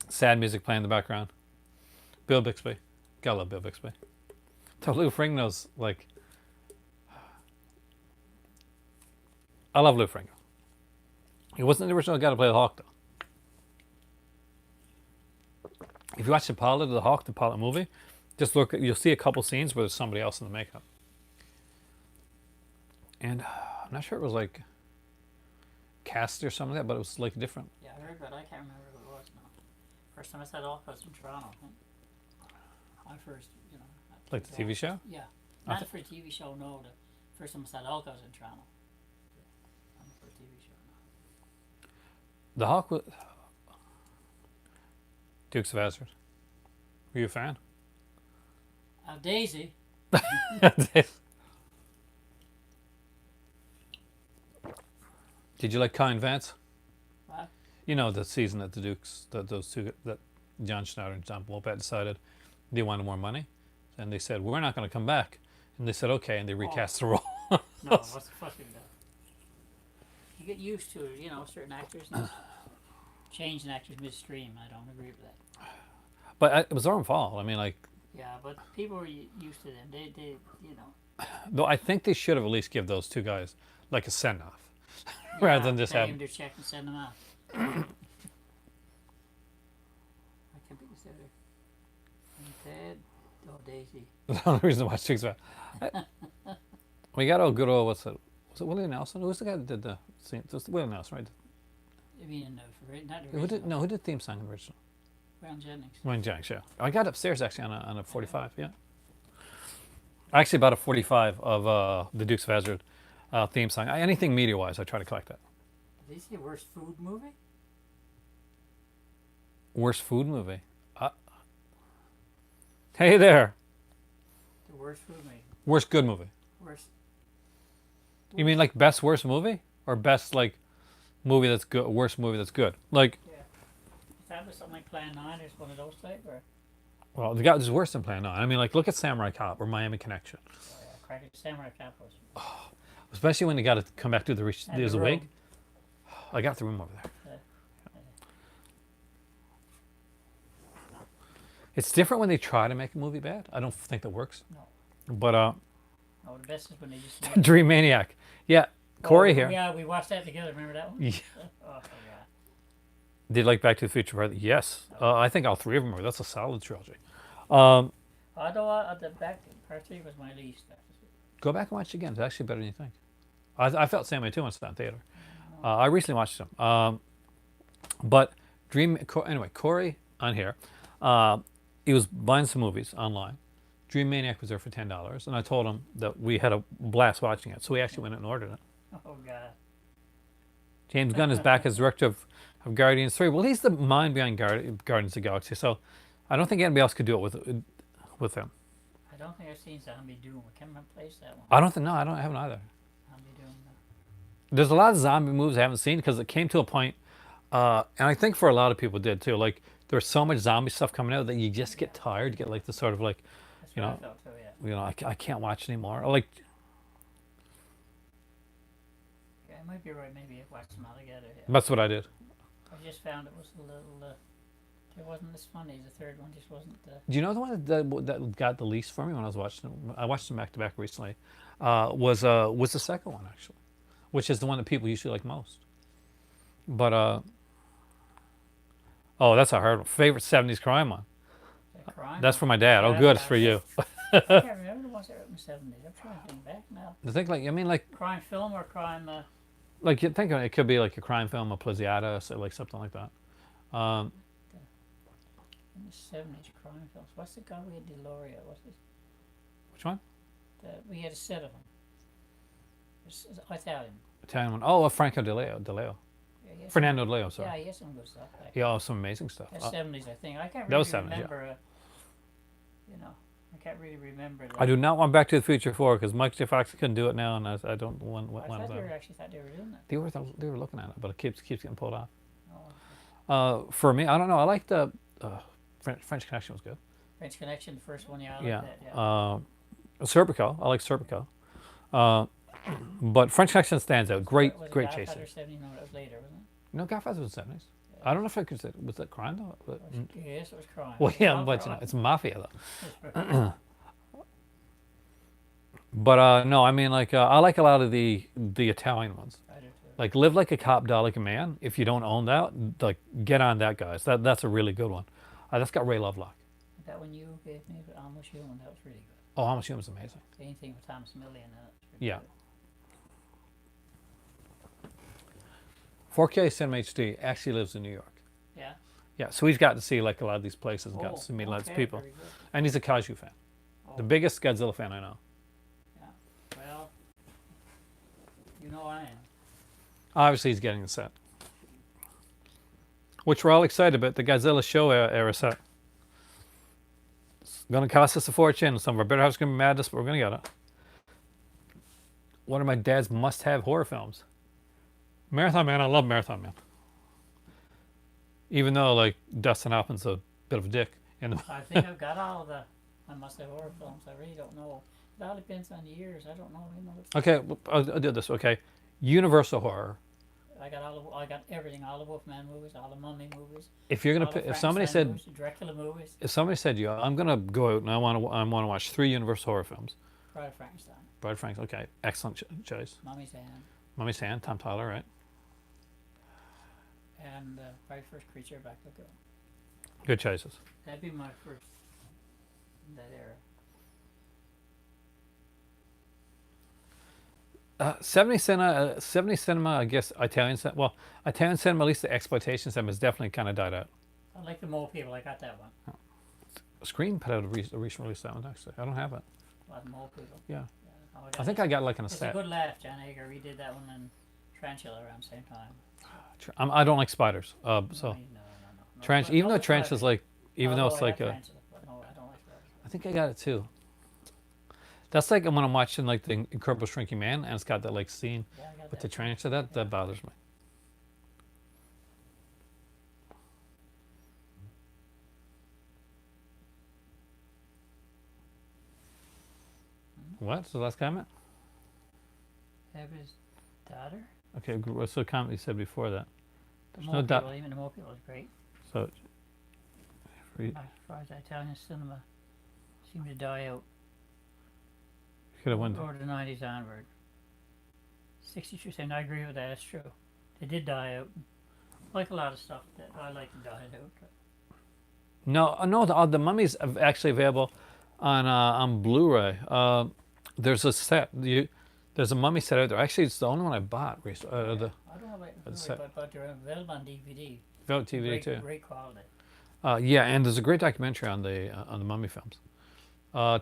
Sad music playing in the background. Bill Bixby. Gotta love Bill Bixby. So Lou Ferrigno's like, I love Lou Ferrigno. He wasn't the original guy to play the Hawk though. If you watch the pilot of the Hawk, the pilot movie, just look. You'll see a couple scenes where there's somebody else in the makeup. And I'm not sure it was like cast or something like that, but it was like different. Yeah, I heard, but I can't remember who it was now. First time I saw Hawk was in Toronto, I think. My first, Like the TV show? Yeah. Not for a TV show, no. The first time I saw Hawk was in Toronto. Not for a TV show, no. The Hawk was Dukes of Hazzard. Were you a fan? Daisy. Did you like Colin Vance? What? You know the season that the Dukes, that those two, that John Schneider and John Mopat decided they wanted more money, and they said we're not going to come back, and they said okay, and they recast the role. No, what's the fuck with that? You get used to it, certain actors and changing actors midstream. I don't agree with that. But it was their own fault. I mean, like. Yeah, but people were used to them. They. Though I think they should have at least give those two guys like a send off, Yeah, rather than just pay have. them their check and send them out. I can't beat this other. And Ted. Oh, Daisy. That's the only reason to watch Dukes of Hazzard. We got good old, what's it? Was it Willie Nelson? Who's the guy that did the scene? It was Willie Nelson, right? I mean, not the Who did who did the theme song original? Brown Jennings. Wayne Jennings, yeah. I got upstairs actually on a 45, yeah. I actually bought a 45 of the Dukes of Hazzard theme song. Anything media-wise, I try to collect that. Did you see worst food movie? Worst food movie? Hey there. The worst food movie. Worst good movie? Worst. You mean like best worst movie? Or best like movie that's good, worst movie that's good? Like, Yeah. Is that was something like Plan 9 or one of those type? Or? well, the guy was worse than Plan 9. I mean, like, look at Samurai Cop or Miami Connection. Oh, yeah. Cracker Samurai Cop was. Especially when they got to come back to there's a room. wig. I got the room over there. It's different when they try to make a movie bad. I don't think that works. No. But Oh, the best is when they just. Dream Maniac. Yeah, Corey here. Yeah, we watched that together. Remember that one? Yeah. Oh, yeah. Did you like Back to the Future part? Yes. I think all three of them are. That's a solid trilogy. Although the back part 3 was my least. Go back and watch it again. It's actually better than you think. I felt the same way too when it's not in theater. I recently watched them. But anyway, Corey on here, he was buying some movies online. Dream Maniac was there for $10, and I told him that we had a blast watching it, so we actually went and ordered it. Oh, God. James Gunn is back as director of Guardians 3. Well, he's the mind behind Guardians of the Galaxy, so I don't think anybody else could do it with him. I don't think I've seen Zombie Doom. I can't remember place that one. I haven't either. Zombie Doom. No. There's a lot of zombie movies I haven't seen because it came to a point, and I think for a lot of people did too. Like there's so much zombie stuff coming out that you just get tired. You get like the sort of like, That's what I felt too, yeah. I can't watch anymore. Like, Yeah, I might be right. Maybe I watched them all together. Yeah. that's what I did. I just found it was a little. It wasn't as funny. The third one just wasn't. Do you know the one that got the least for me when I was watching them? I watched them back to back recently. Was the second one actually, which is the one that people usually like most. But oh, that's a hard one. Favorite '70s crime one. Crime? That's for my dad. Oh, Yeah, good, it's for you. I can't remember the ones that were in the 70s. I'm trying to think back now. I think like Crime film or crime. like you think of it could be like a crime film, a Plesiata, so like something like that. In the 70s crime films. What's the guy we had? Deloria. What's his? Which one? We had a set of them. It's Italian. Italian one. Oh, Franco De Leo. Yeah, Fernando De Leo, sorry. Yeah, he had some good stuff. Yeah, some amazing stuff. That's 70s, I think. I can't that really was 70s, remember. I can't really remember. I do not want Back to the Future 4 because Mike J. Fox couldn't do it now, and I don't want I one thought of they them. actually thought they were doing that. They were looking at it, but it keeps getting pulled off. Oh, For me, I don't know. I like the French Connection was good. French Connection, the first one, yeah, I like Yeah. that. Yeah. Serpico. I like Serpico. But French Connection stands out. Great, Was it great Godfather chasing. 70? No, that was later, wasn't it? No, Godfather was 70s. I don't know if I could say, was that crime though? Yes, it was crime. Well, It was yeah, all but crime. it's mafia though. It's But no, I mean like I like a lot of the Italian ones. I do too. Like Live Like a Cop, Die Like a Man. If you don't own that, like get on that, guys. That's a really good one. That's got Ray Lovelock. That one you gave me, but Almost Human, that was really good. Oh, How Much Human's amazing. Anything with Thomas Millian in it. Pretty Yeah. good. 4K Cinema HD actually lives in New York. Yeah. Yeah, so we've got to see like a lot of these places and got Oh, to meet lots of okay, people. very good. And he's a Kaiju fan. Oh, The biggest Godzilla fan I know. yeah. Well, you know I am. Obviously, he's getting the set. Which we're all excited about, the Godzilla show era set. It's going to cost us a fortune. Some of our better halves are going to be mad at us, but we're going to get it. One of my dad's must-have horror films. Marathon Man, I love Marathon Man. Even though, like, Dustin Hoffman's a bit of a dick. I think I've got all the. I must have horror films. I really don't know. It all depends on the years. I don't know. You know. Okay, I'll do this. Okay, Universal horror. I got everything. All the Wolfman movies, all the Mummy movies. If you're gonna, all the if somebody Frankenstein said, movies, the Dracula movies, if somebody said, "Yeah, I'm gonna go out and I want to watch 3 Universal horror films," Bride of Frankenstein, Bride of Frankenstein. Okay, excellent choice. Mummy's Hand, Mummy's Hand, Tom Tyler, right? and Very First Creature Back Lagoon. Good choices. That'd be my first. In that era. 70 cinema, I guess Italian cinema. Well, Italian cinema, at least the exploitation cinema, has definitely kind of died out. I like the Mole People. I got that one. Scream put out a recent release of that one actually. I don't have it. Well, the Mole People. Yeah. Oh, I think I got like in a It's set. a good laugh. John Ager redid that one and Tarantula around the same time. I don't like spiders. So No. even though No Tarantula's spiders. like, even though Although it's I like got a, Tarantula, but no, I don't like spiders. I think I got it too. That's like when I'm watching like the Incredible Shrinking Man and it's got that like scene Yeah, I got with that. the tarantula. That bothers me. What's the last comment? Have his daughter. Okay, what's the comment you said before that? The There's Mole no doubt. People, even the Mole People is great. So, you As far as Italian cinema seemed to die out could have won. over the 90s onward. 62 saying, I agree with that, it's true. They did die out. Like a lot of stuff that I like died out. No, the Mummy's actually available on Blu-ray. There's a set. There's a Mummy set out there. Actually, it's the only one I bought recently. I don't know about That's Blu-ray, but they're available on DVD. Vote TV Great, too. great quality. Yeah, and there's a great documentary on the Mummy films.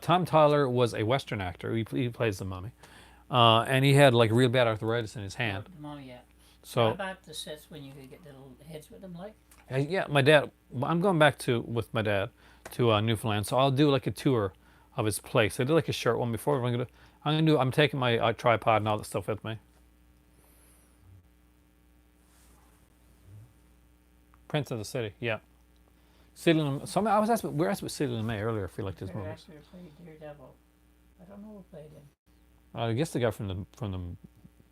Tom Tyler was a Western actor. He plays the Mummy, and he had like real bad arthritis in his hand. The Mummy, yeah. So How about the sets when you could get little heads with them, like? yeah, my dad. I'm going back with my dad to Newfoundland. So I'll do like a tour of his place. I did like a short one before. I'm taking my tripod and all that stuff with me. Prince of the City, yeah. City in the, we were asked about City in the May earlier if you liked his Third movies. actor played Daredevil. I don't know who played him. I guess the guy from the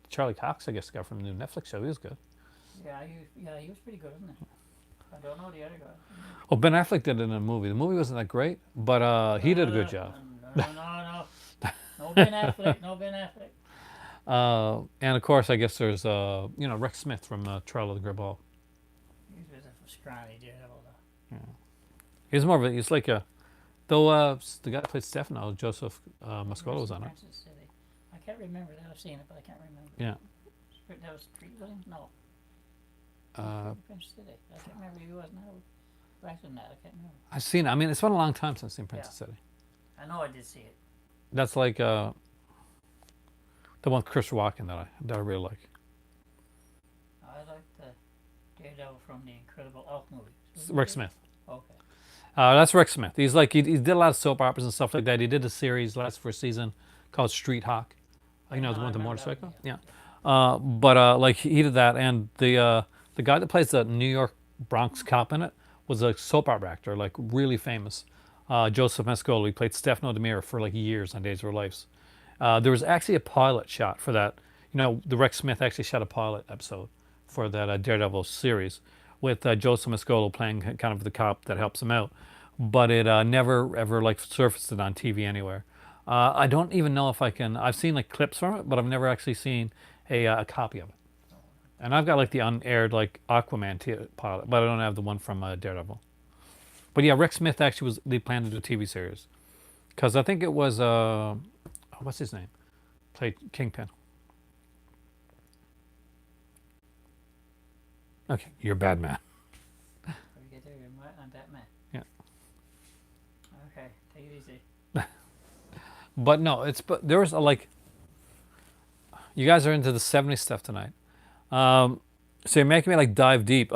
Charlie Cox, I guess the guy from the new Netflix show, he was good. Yeah, he was pretty good, wasn't he? I don't know the other guy. Well, Ben Affleck did it in a movie. The movie wasn't that great, but he did a good job. No. No Ben Affleck, no Ben Affleck. And of course, I guess there's Rex Smith from Trial of the Great Ball. He was a scrawny Daredevil, though. He's more of a, he's like a, though the guy that played Stefano, Joseph Mascola was on it. Kansas City. I can't remember that. I've seen it, but I can't remember. Yeah. That was Street Williams? No. Kansas City. I can't remember who he was now. Back in that, I can't remember. I've seen it. I mean, it's been a long time since I've seen Princess City. I know I did see it. That's like the one with Chris Walken that I really like. I like the Daredevil from the Incredible Hulk movie. Rick Smith. Okay. That's Rick Smith. He's like he did a lot of soap operas and stuff like that. He did a series last first season called Street Hawk. You know, the one with the motorcycle. Yeah. But like he did that, and the guy that plays the New York Bronx cop in it was a soap opera actor, like really famous. Joseph Mascolo. He played Stefano Demira for like years on Days of Our Lives. There was actually a pilot shot for that. You know, the Rex Smith actually shot a pilot episode for that Daredevil series with Joseph Mascolo playing kind of the cop that helps him out. But it never ever like surfaced it on TV anywhere. I don't even know if I can. I've seen like clips from it, but I've never actually seen a copy of it. And I've got like the unaired like Aquaman pilot, but I don't have the one from Daredevil. But yeah, Rex Smith actually was. They planned to do a TV series because I think it was what's his name? Played Kingpin. Okay, you're Batman. What do you get there? I'm Batman. Yeah. Okay, take it easy. But no, but there was like. You guys are into the '70s stuff tonight. So you're making me like dive deep.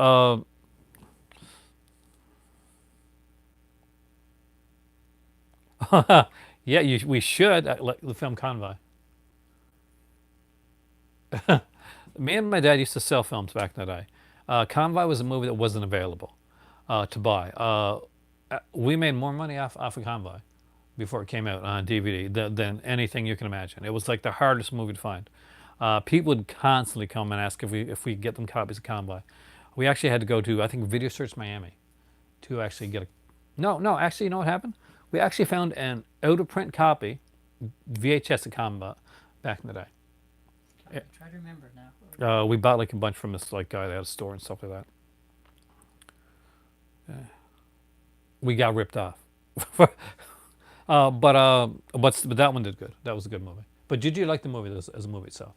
Yeah, we should like the film Convoy. Me and my dad used to sell films back in the day. Convoy was a movie that wasn't available to buy. We made more money off of Convoy before it came out on DVD than anything you can imagine. It was like the hardest movie to find. People would constantly come and ask if we could get them copies of Convoy. We actually had to go to, I think, Video Search Miami to actually get a. No, actually, you know what happened? We actually found an out of print copy, VHS of Convoy back in the day. Try to remember now. We bought like a bunch from this like guy that had a store and stuff like that. We got ripped off. But that one did good. That was a good movie. But did you like the movie as a movie itself?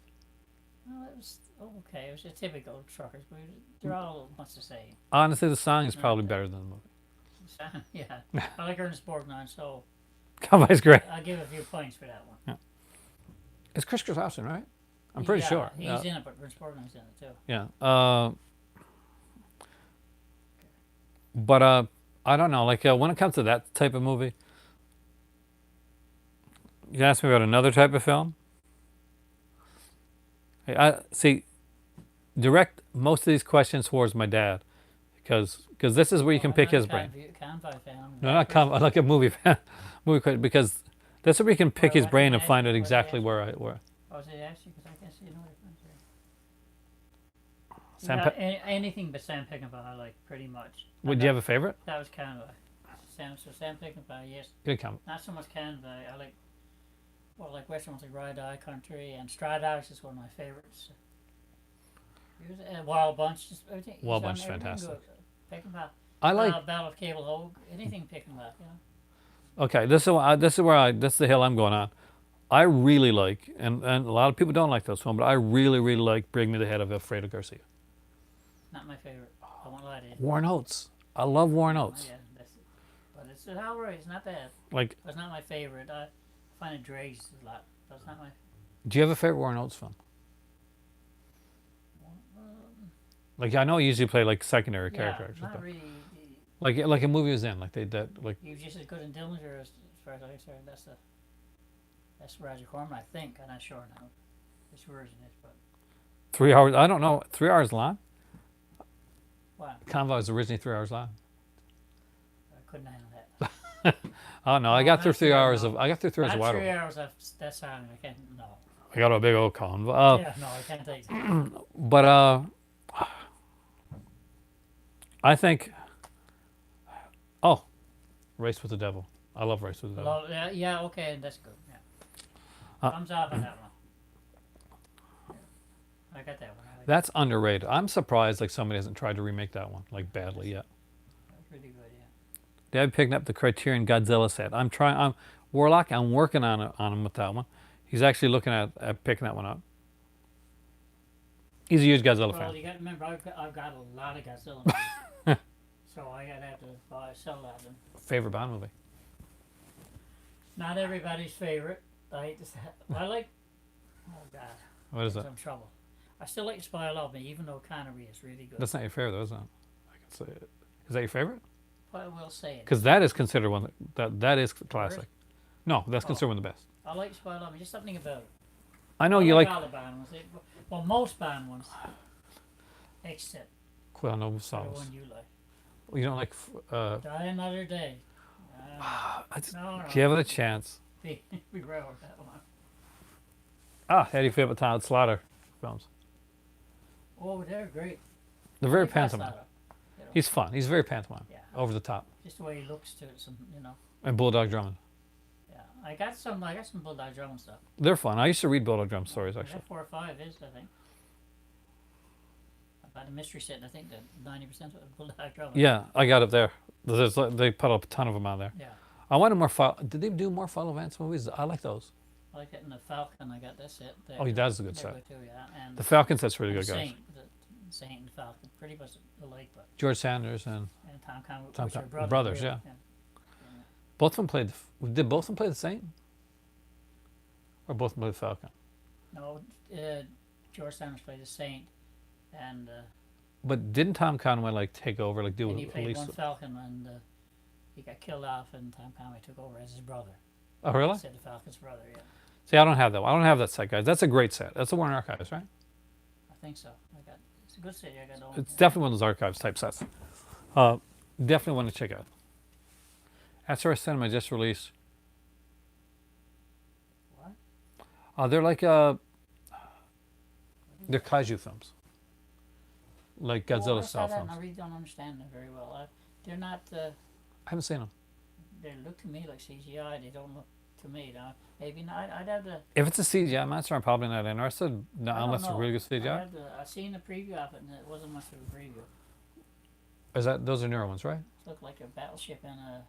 Well, it was okay. It was a typical truckers, but they're all much the same. Honestly, the song is probably better than the movie. Yeah, I like Ernest Borgnine, so Convoy's great. I'll give a few points for that one. Yeah. It's Chris Christopherson, right? I'm pretty sure. He's in it, but Ernest Borgnine's in it too. Yeah. But I don't know. Like when it comes to that type of movie, you ask me about another type of film. Hey, I see. Direct most of these questions towards my dad, because this is where you can pick his brain. Convoy fan. No, not Convoy. I like a movie fan, movie question, because that's where you can pick his brain and find out exactly where. Oh, is it actually? Because I guess you know what it is. Anything but Sam Peckinpah I like pretty much. Would you have a favorite? That was Convoy. Sam Peckinpah, yes. Good Convoy. Not so much Convoy. I like Western ones like Ride Die Country and Stride Out is one of my favorites. Wild Bunch. Wild Bunch is fantastic. Peckinpah. I like Battle of Cable Hogue. Anything Peckinpah, you know. Okay, this is the hill I'm going on. I really like, and a lot of people don't like this one, but I really, really like Bring Me the Head of Alfredo Garcia. Not my favorite. I won't lie to you. Warren Oates. I love Warren Oates. Yeah, but it's all right. It's not bad. Like, it's not my favorite. I find it drags a lot. But it's not my. Do you have a favorite Warren Oates film? Like, I know you usually play like secondary characters. Not really. Like a movie was in, like they did, like. He was just as good in Dillinger as far as I'm concerned. That's Roger Corman, I think. I'm not sure now. Which version is, but. 3 hours. I don't know. 3 hours long. Wow. Convoy was originally 3 hours long. I couldn't handle that. Oh no, I got through 3 hours of. I got through 3 hours of water. 3 hours of that song. I can't. No. I got a big old convoy. Yeah, no, I can't take it. But I think. Oh, Race with the Devil. I love Race with the Devil. Yeah, okay, that's good. Yeah. Thumbs up on that one. Yeah. I got that one. That's underrated. I'm surprised like somebody hasn't tried to remake that one like badly yet. That's pretty good, yeah. Dad picking up the Criterion Godzilla set. I'm Warlock. I'm working on him with that one. He's actually looking at picking that one up. He's a huge Godzilla fan. Well, you got to remember, I've got a lot of Godzilla movies, so I got to have to sell that one. Favorite Bond movie? Not everybody's favorite. I like. Oh God. What is it? I'm trouble. I still like Spy Love Me, even though Connery is really good. That's not your favorite, though, is it? I can say it. Is that your favorite? I will say it. Because that is considered one that is classic. No, that's considered one of the best. I like Spy Love Me. Just something about it. I know you like. All the Bond ones. Well, most Bond ones, except Quantum of the Solace. one you like. You don't like. Die Another Day. No, Give it a chance. we railroad that one. How do you feel about Todd Slaughter films? Oh, they're great. They're very I like that pantomime. style, you know. He's fun. He's very pantomime. Yeah. Over the top. Just the way he looks to it, you know. And Bulldog Drummond. Yeah, I got some Bulldog Drummond stuff. They're fun. I used to read Bulldog Drummond stories, I actually. got 4 or 5 is, I think. About a mystery set, and I think that 90% of it Bulldog Drummond. Yeah, I got it there. They put up a ton of them on there. Yeah. I wanted more Follow. Did they do more Follow Vance movies? I like those. I like it in the Falcon. I got that set. There. Oh, that's a good set. Too, yeah. And The Falcon set's really and good, guys. Saint and the Falcon, pretty much alike, but George Sanders and Tom Conway, Tom which are Conway, brothers, yeah. really. both of them played. Did both of them play the Saint? Or both of them play the Falcon? No, George Sanders played the Saint, and But didn't Tom Conway like take over, like do and he at played least? one Falcon, and he got killed off, and Tom Conway took over as his brother. Oh, really? Said the Falcon's brother, yeah. See, I don't have that one. I don't have that set, guys. That's a great set. That's the Warner Archives, right? I think so. It's a good set. I got all. It's definitely one of those archives type sets. Definitely one to check out. SRS Cinema just released. What? They're like they're kaiju films, like Godzilla style films. I really don't understand them very well. They're not. I haven't seen them. They look to me like CGI. They don't look to me. Maybe not. I'd have to. If it's a CGI monster, I'm probably not interested. No, I don't unless it's know. really good CGI. I seen the preview of it, and it wasn't much of a preview. Is that those are newer ones, right? It looked like a battleship in a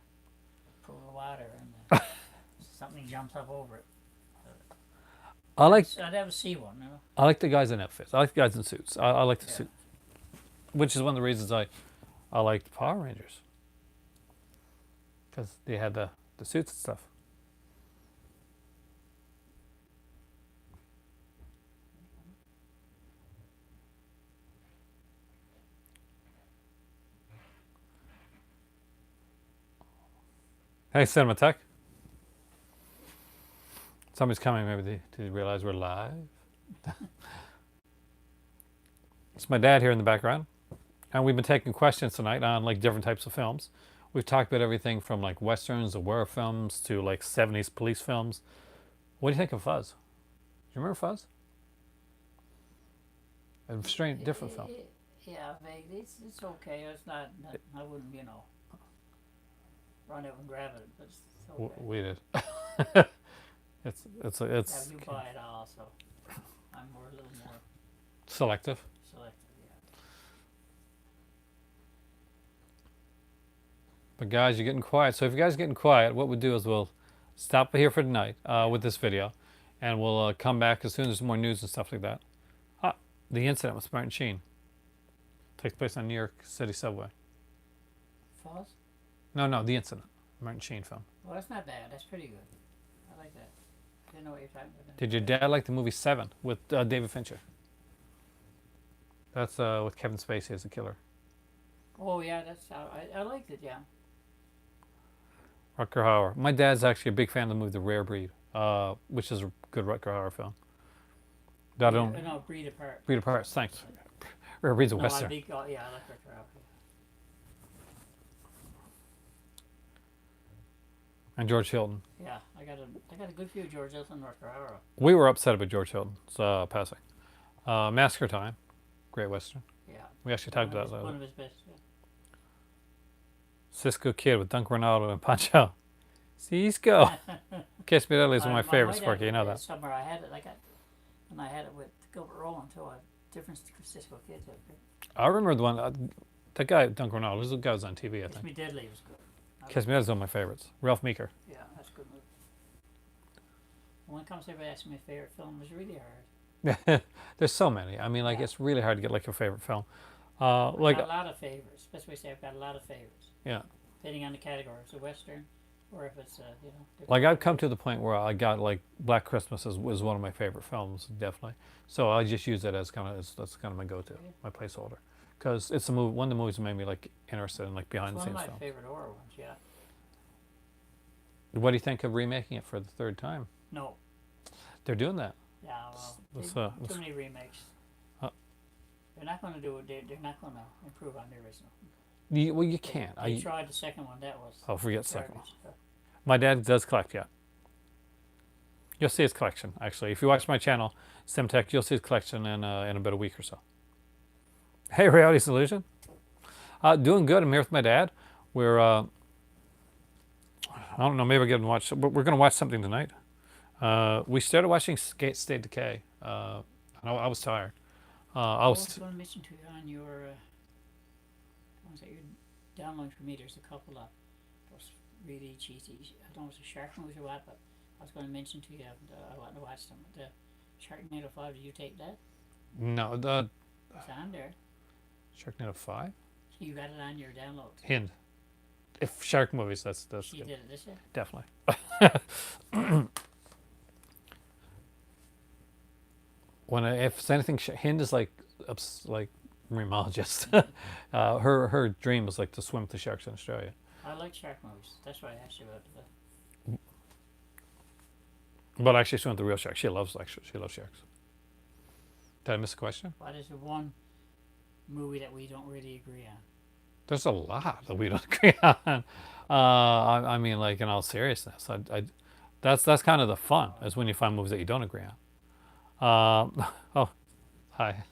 pool of water, and something jumps up over it. I like I'd have to see one. You know? I like the guys in outfits. I like the guys in suits. I like the suit, which is one of the reasons I liked Power Rangers, because they had the suits and stuff. Hey, Cinematech. Somebody's coming. Maybe they realize we're live. It's my dad here in the background, and we've been taking questions tonight on like different types of films. We've talked about everything from like westerns to war films to like 70s police films. What do you think of Fuzz? Do you remember Fuzz? A strange, different film. Yeah, vaguely. It's okay. It's not. I wouldn't, run out and grab it, but it's okay. We did. it's Yeah, you buy it all, so I'm a little more selective. selective. Yeah. But guys, you're getting quiet. So if you guys are getting quiet, what we'll do is we'll stop here for tonight with this video, and we'll come back as soon as there's more news and stuff like that. The incident with Martin Sheen takes place on New York City subway. Fuzz? No, the incident. Martin Sheen film. Well, that's not bad. That's pretty good. I like that. I didn't know what you're talking about. Did your dad like the movie Seven with David Fincher? That's with Kevin Spacey as the killer. Oh yeah, I liked it. Yeah. Rutger Hauer. My dad's actually a big fan of the movie The Rare Breed, which is a good Rutger Hauer film. No, Breed Apart. Breed Apart. Thanks. Rare Breed's a western. I like Rutger Hauer. And George Hilton. Yeah, I got a good few of George Hilton and Rutger Hauer. We were upset about George Hilton's passing. Massacre Time, great western. Yeah. We actually talked about that. One of his best. Yeah. Cisco Kid with Dunk Ronaldo and Pancho. Cisco. Kiss Me Deadly is one of my favorites, Sparky. You know that. Somewhere I had it. And I had it with Gilbert Rowland too. Different Cisco Kids. I remember the one. That guy, Dunk Ronaldo, this guy was on TV, I Kiss think. Me Deadly was good. Kiss Me Deadly is one of my favorites. Ralph Meeker. Yeah, that's a good movie. When it comes to everybody asking me a favorite film, it's really hard. There's so many. I mean, like, it's really hard to get like a favorite film. I've got a lot of favorites. Best way to say I've got a lot of favorites. Yeah. Depending on the category, if it's a western, or if it's like I've come to the point where I got like Black Christmas was one of my favorite films, definitely. So I just use that as that's kind of my go-to, my placeholder, because it's one of the movies that made me like interested in like behind the scenes films. One of my favorite horror ones, yeah. What do you think of remaking it for the third time? No. They're doing that. Yeah, well, too many remakes. Uh, They're not going to do it. They're not going to improve on the original. Well, you can't. I tried the second one. That was. Oh, forget the second one. garbage. My dad does collect, yeah. You'll see his collection, actually. If you watch my channel, SimTech, you'll see his collection in about a week or so. Hey, Reality Solution. Doing good. I'm here with my dad. We're, I don't know, maybe we're going to watch, we're going to watch something tonight. We started watching State Decay. I was tired. I was going to mention to you on your, ones that you're downloading for me, there's a couple of those really cheesy, I don't know if it's a shark movie or what, but I was going to mention to you, I want to watch them. The Sharknado 5, did you take that? No, It's on there. Sharknado 5? You got it on your download. Hint. If shark movies, that's She good. did it this year? Definitely. If it's anything, Hind is like remologist. Her dream was like to swim with the sharks in Australia. I like shark movies. That's why I asked you about the. But actually, swim with the real sharks. She loves sharks. Did I miss a question? What is the one movie that we don't really agree on? There's a lot that we don't agree on. I mean, like in all seriousness, that's kind of the fun is when you find movies that you don't agree on. Oh, hi.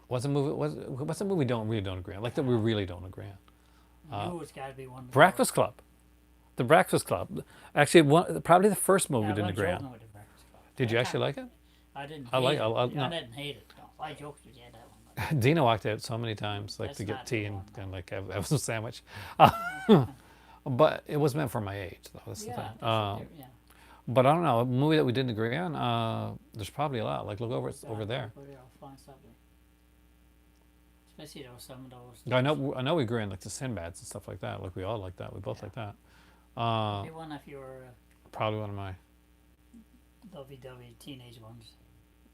What's a movie we really don't agree on? Like that we really don't agree on. It's got to be one. Breakfast Club. The Breakfast Club. Actually, probably the first movie we didn't agree on. Did you actually like it? I didn't. I didn't hate it. No, I joked with you that one. Dina walked out so many times, like That's to get not tea the and, one, and like have some sandwich. But it was meant for my age, though. That's the thing. Yeah. But I don't know, a movie that we didn't agree on. There's probably a lot. Like look over there. I'll find something. Especially some of those. I know we agree on like the Sinbads and stuff like that. Like we all like that. We both like that. Maybe one of your Probably one of my lovey-dovey teenage ones.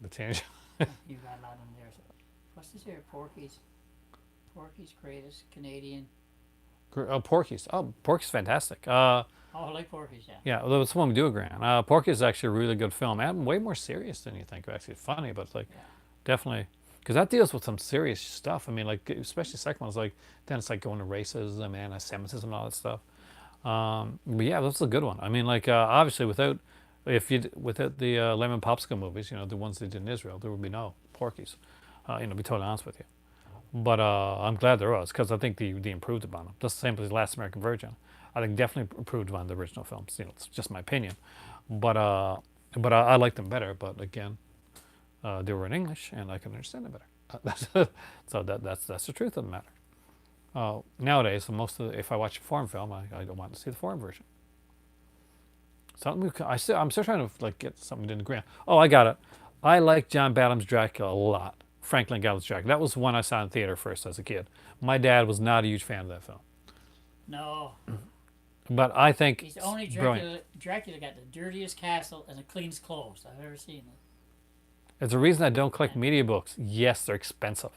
the teenage. You got a lot in there. So. What's this here? Porky's greatest Canadian. Porky's. Oh, Porky's fantastic. I like Porky's. Yeah. Yeah, well, that's one we do agree on. Porky's is actually a really good film and way more serious than you think. Actually, funny, but like definitely because that deals with some serious stuff. I mean, like especially the second one is like then it's like going to racism, anti-Semitism, and all that stuff. But yeah, that's a good one. I mean, like obviously without the lemon popsicle movies, the ones they did in Israel, there would be no Porky's. To be totally honest with you. But I'm glad there was because I think they improved upon them. Just the same as The Last American Virgin. I think definitely improved upon the original films. It's just my opinion. But I like them better. But again, they were in English and I can understand them better. So that's the truth of the matter. Nowadays, if I watch a foreign film, I don't want to see the foreign version. I'm still trying to like get something we didn't agree on. Oh, I got it. I like John Badham's Dracula a lot. Franklin Gallups Dracula. That was the one I saw in theater first as a kid. My dad was not a huge fan of that film. No. But I think he's the only Dracula got the dirtiest castle and the cleanest clothes I've ever seen. There's a reason I don't collect media books. Yes, they're expensive.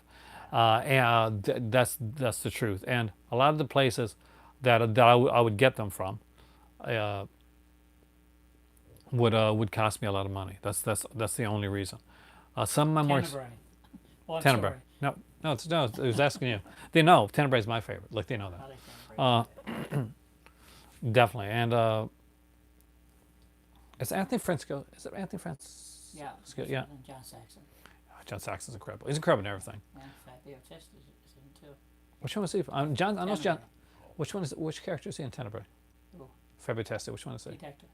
And that's the truth. And a lot of the places that I would get them from would cost me a lot of money. That's the only reason. Some of my more Tenebrae. No, it was asking you. They know Tenebrae is my favorite. Like they know that. Definitely. And is Anthony Frisco? Is it Anthony Frisco? Yeah. Yeah. And John Saxon. John Saxon's incredible. He's incredible in everything. Yeah, in fact, Theo Test is in too. Which one was he? John. I know John. Which character is he in Tenebrae? Who? February Tester. Which one is he? Detective.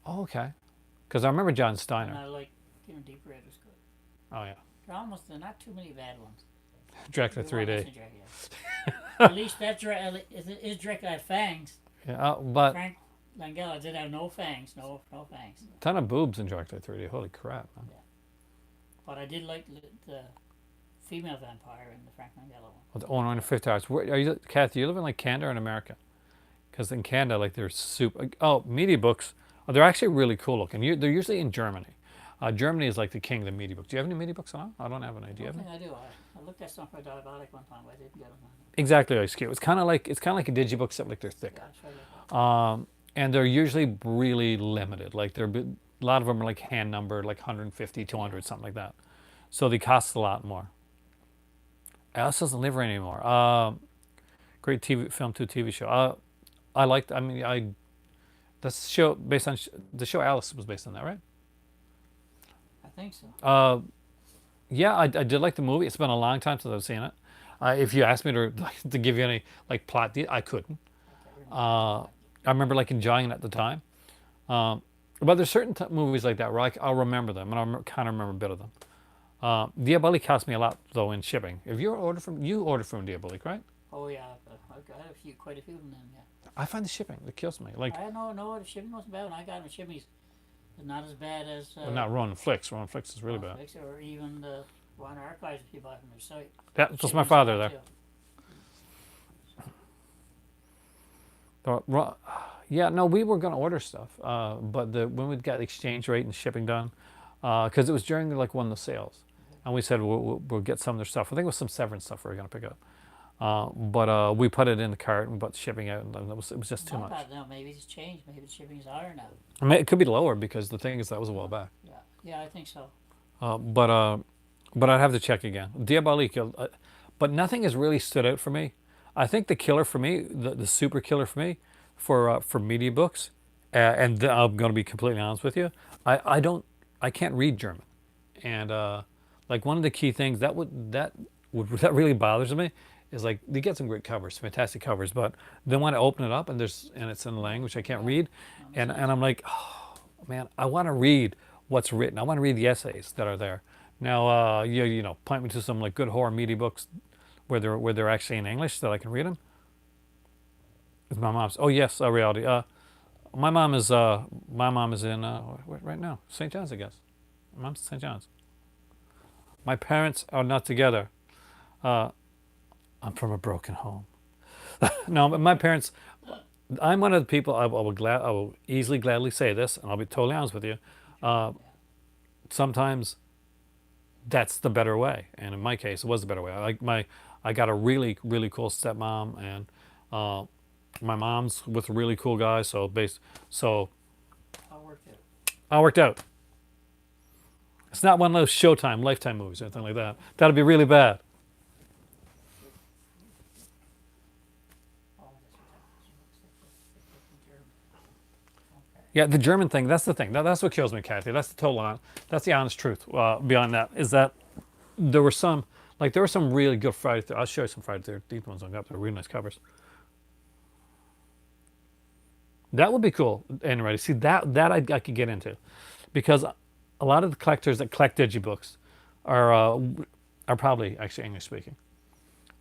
Oh, okay. Because I remember John Steiner. And I like Deep Red was good. Oh yeah. There are not too many bad ones. Dracula 3D. At least that Dracula had fangs. Yeah, but Frank Langella did have no fangs. No fangs. Ton of boobs in Dracula 3D. Holy crap! Man. Yeah. But I did like the female vampire in the Frank Langella one. With the owner in the 50 hours. Where are you, Kathy? You live in like Canada or in America? Because in Canada, like they're super. Oh, media books. They're actually really cool looking. They're usually in Germany. Germany is like the king of the media books. Do you have any media books on? I don't have any. Do you have any? I do. I looked at some for Diabolic one time, but I didn't get them. Exactly, Ice Cube. It's kind of like a digibook, except like they're thick. Yeah, and they're usually really limited. Like a lot of them are like hand numbered, like 150, 200, something like that. So they cost a lot more. Alice doesn't live here anymore. Great TV film to TV show. I liked. I mean, that's the show based on the show Alice was based on that, right? I think so. Yeah, I did like the movie. It's been a long time since I've seen it. If you asked me to to give you any like plot, I couldn't. I can't remember. I remember like enjoying it at the time. But there's certain movies like that where I'll remember them, and I kind of remember a bit of them. Diabolique cost me a lot though in shipping. If you order from Diabolique, right? Oh yeah, I got quite a few of them. Yeah. I find the shipping that kills me. Like, I no, the shipping wasn't bad when I got them. Shipping's not as bad as. well, not Ronin Flicks. Ronin Flicks is really bad. Or even the one archives if you buy from their site. That was my father there. Yeah, no, we were going to order stuff, but when we got the exchange rate and shipping done, because it was during like one of the sales, and we said we'll get some of their stuff. I think it was some Severance stuff we were going to pick up, but we put it in the cart and put the shipping out, and it was just too much. Not bad now. Maybe it's changed. Maybe the shipping's higher now. I mean, it could be lower because the thing is that was a while back. Yeah, I think so. But I'd have to check again. Diabolique, but nothing has really stood out for me. I think the killer for me, the super killer for me, for media books, and I'm going to be completely honest with you, I can't read German, and like one of the key things that really bothers me is like they get some great covers, fantastic covers, but then when I open it up and it's in a language I can't read, and I'm like, oh man, I want to read what's written. I want to read the essays that are there. Now, you know, point me to some like good horror media books where they're actually in English that I can read them. With my mom's. Oh yes, reality. My mom is in right now, St. John's, I guess. My mom's in St. John's. My parents are not together. I'm from a broken home. No, but my parents. I'm one of the people. I will easily, gladly say this, and I'll be totally honest with you. Sometimes that's the better way, and in my case, it was the better way. I got a really, really cool stepmom, and my mom's with a really cool guy. So I worked out. It's not one of those Showtime, Lifetime movies or anything like that. That'd be really bad. Yeah, the German thing, that's the thing. That's what kills me, Kathy. That's the honest truth. Beyond that, is that there were some really good Friday. I'll show you some Friday the 13th ones I got. They're really nice covers. That would be cool. Anyway, see that I could get into, because a lot of the collectors that collect digibooks are probably actually English speaking.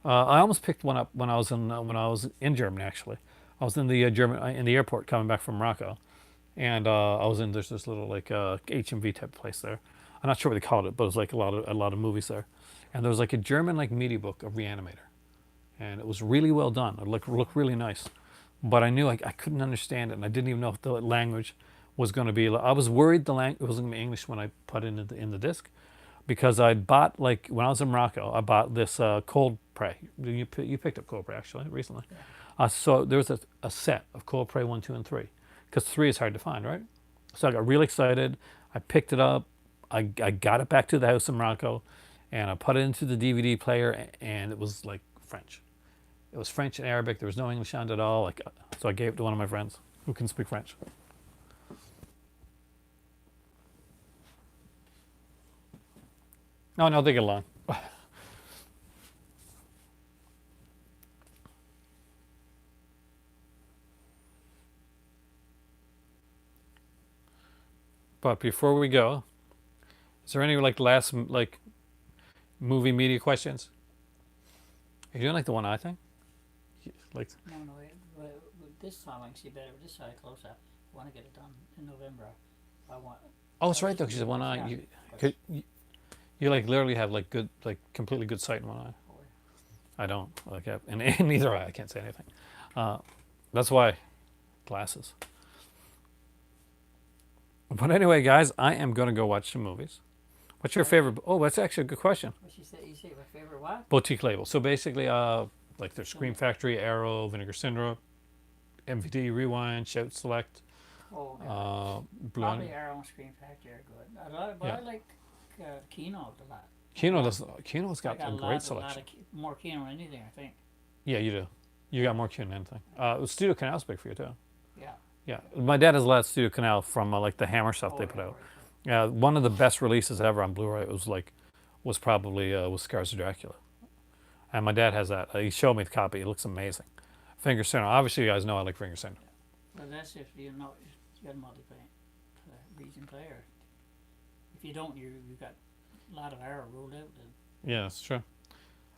I almost picked one up when I was in Germany. Actually, I was in the in the airport coming back from Morocco. And there's this little like HMV type place there. I'm not sure what they called it, but it was like a lot of movies there. And there was like a German like media book of Reanimator, and it was really well done. It looked really nice, but I knew I couldn't understand it, and I didn't even know if the language was going to be. I was worried it wasn't going to be English when I put it in the disc, because I bought, like when I was in Morocco, I bought this Cold Prey. You picked up Cold Prey actually recently. Yeah. So there was a set of Cold Prey 1, 2, and 3. Because 3 is hard to find, right? So I got really excited. I picked it up. I got it back to the house in Morocco, and I put it into the DVD player, and it was like French. It was French and Arabic. There was no English on it at all. So I gave it to one of my friends who can speak French. No, they get along. But before we go, is there any like last like movie media questions? Are you doing like the one I think? Like No, this time I can see better. This side close up. I want to get it done in November. I want. Oh, it's right though. Because the one eye, you like literally have like good, like completely good sight in one eye. I don't like that, and in neither eye I can't say anything. That's why glasses. But anyway, guys, I am going to go watch some movies. What's your favorite? Oh, that's actually a good question. What you say my favorite what? Boutique label. So basically, like there's Scream Factory, Arrow, Vinegar Syndrome, MVD, Rewind, Shout Select. Oh, yeah. Blue Probably Arrow and Scream Factory are good. I like Keynote a lot. Kino's I got got a a great lot selection. of more Kino than anything, I think. Yeah, you do. You got more Kino than anything. Studio Canal's big for you too. Yeah. Yeah, my dad has a lot of Studio Canal from like the Hammer stuff Oh, they yeah, put out. right. One of the best releases ever on Blu-ray was probably was Scars of Dracula, and my dad has that. He showed me the copy. It looks amazing. Finger Cinema. Obviously, you guys know I like Finger Cinema. Well, that's if you know you got a multi-play region player. If you don't, you got a lot of error ruled out. Then. Yeah, that's true.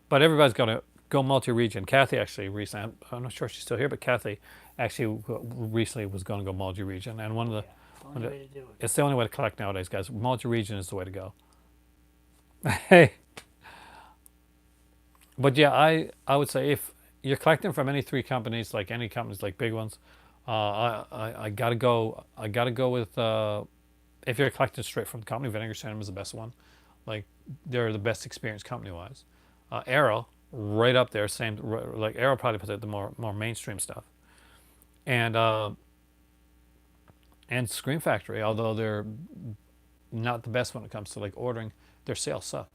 But everybody's got to go multi-region. Kathy actually recently, I'm not sure if she's still here, but Kathy actually recently was going to go multi-region, and one of the Yeah, only way to do it. it's the only way to collect nowadays, guys. Multi-region is the way to go. Hey. But yeah, I would say if you're collecting from any three companies, like any companies, like big ones, I gotta go. I gotta go with if you're collecting straight from the company, Vinegar Cinema is the best one. Like they're the best experience company wise. Arrow, right up there, same. Like Arrow probably puts out the more mainstream stuff, and Scream Factory, although they're not the best when it comes to like ordering, their sales suck.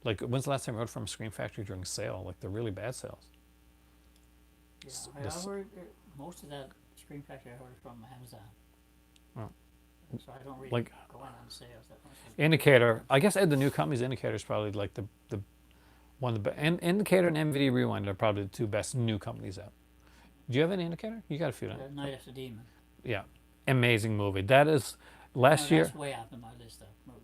Like, when's the last time you ordered from a Scream Factory during a sale? Like, they're really bad sales. Yeah, I heard most of that Screen Factory I heard from Amazon. Oh. So I don't really Like, go on sales that much. Indicator, I guess the new companies, Indicator is probably like the one of the best. Indicator and MVD Rewind are probably the two best new companies out. Do you have any Indicator? You got a few. Night After Demon. Yeah, amazing movie. That is last year. That's way up in my list of movies.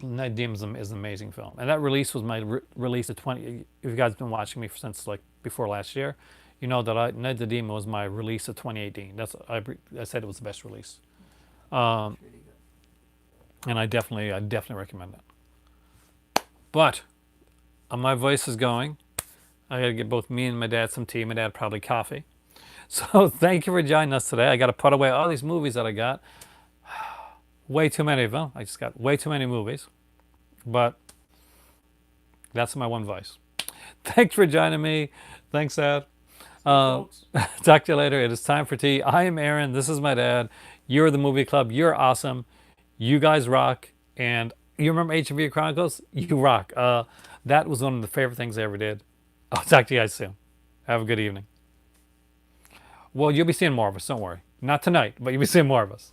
Night Demon is an amazing film, and that release was my release of 20. If you guys have been watching me since like before last year, you know that Night the Demon was my release of 2018. I said it was the best release, Really good. and I definitely recommend it. But my voice is going. I got to get both me and my dad some tea. My dad probably coffee. So thank you for joining us today. I got to put away all these movies that I got. Way too many of them. I just got way too many movies. But that's my one vice. Thanks for joining me. Thanks, Dad. Talk to you later. It is time for tea. I am Aaron. This is my dad. You're the movie club. You're awesome. You guys rock. And you remember HMV Chronicles? You rock. That was one of the favorite things I ever did. I'll talk to you guys soon. Have a good evening. Well, you'll be seeing more of us. Don't worry. Not tonight, but you'll be seeing more of us.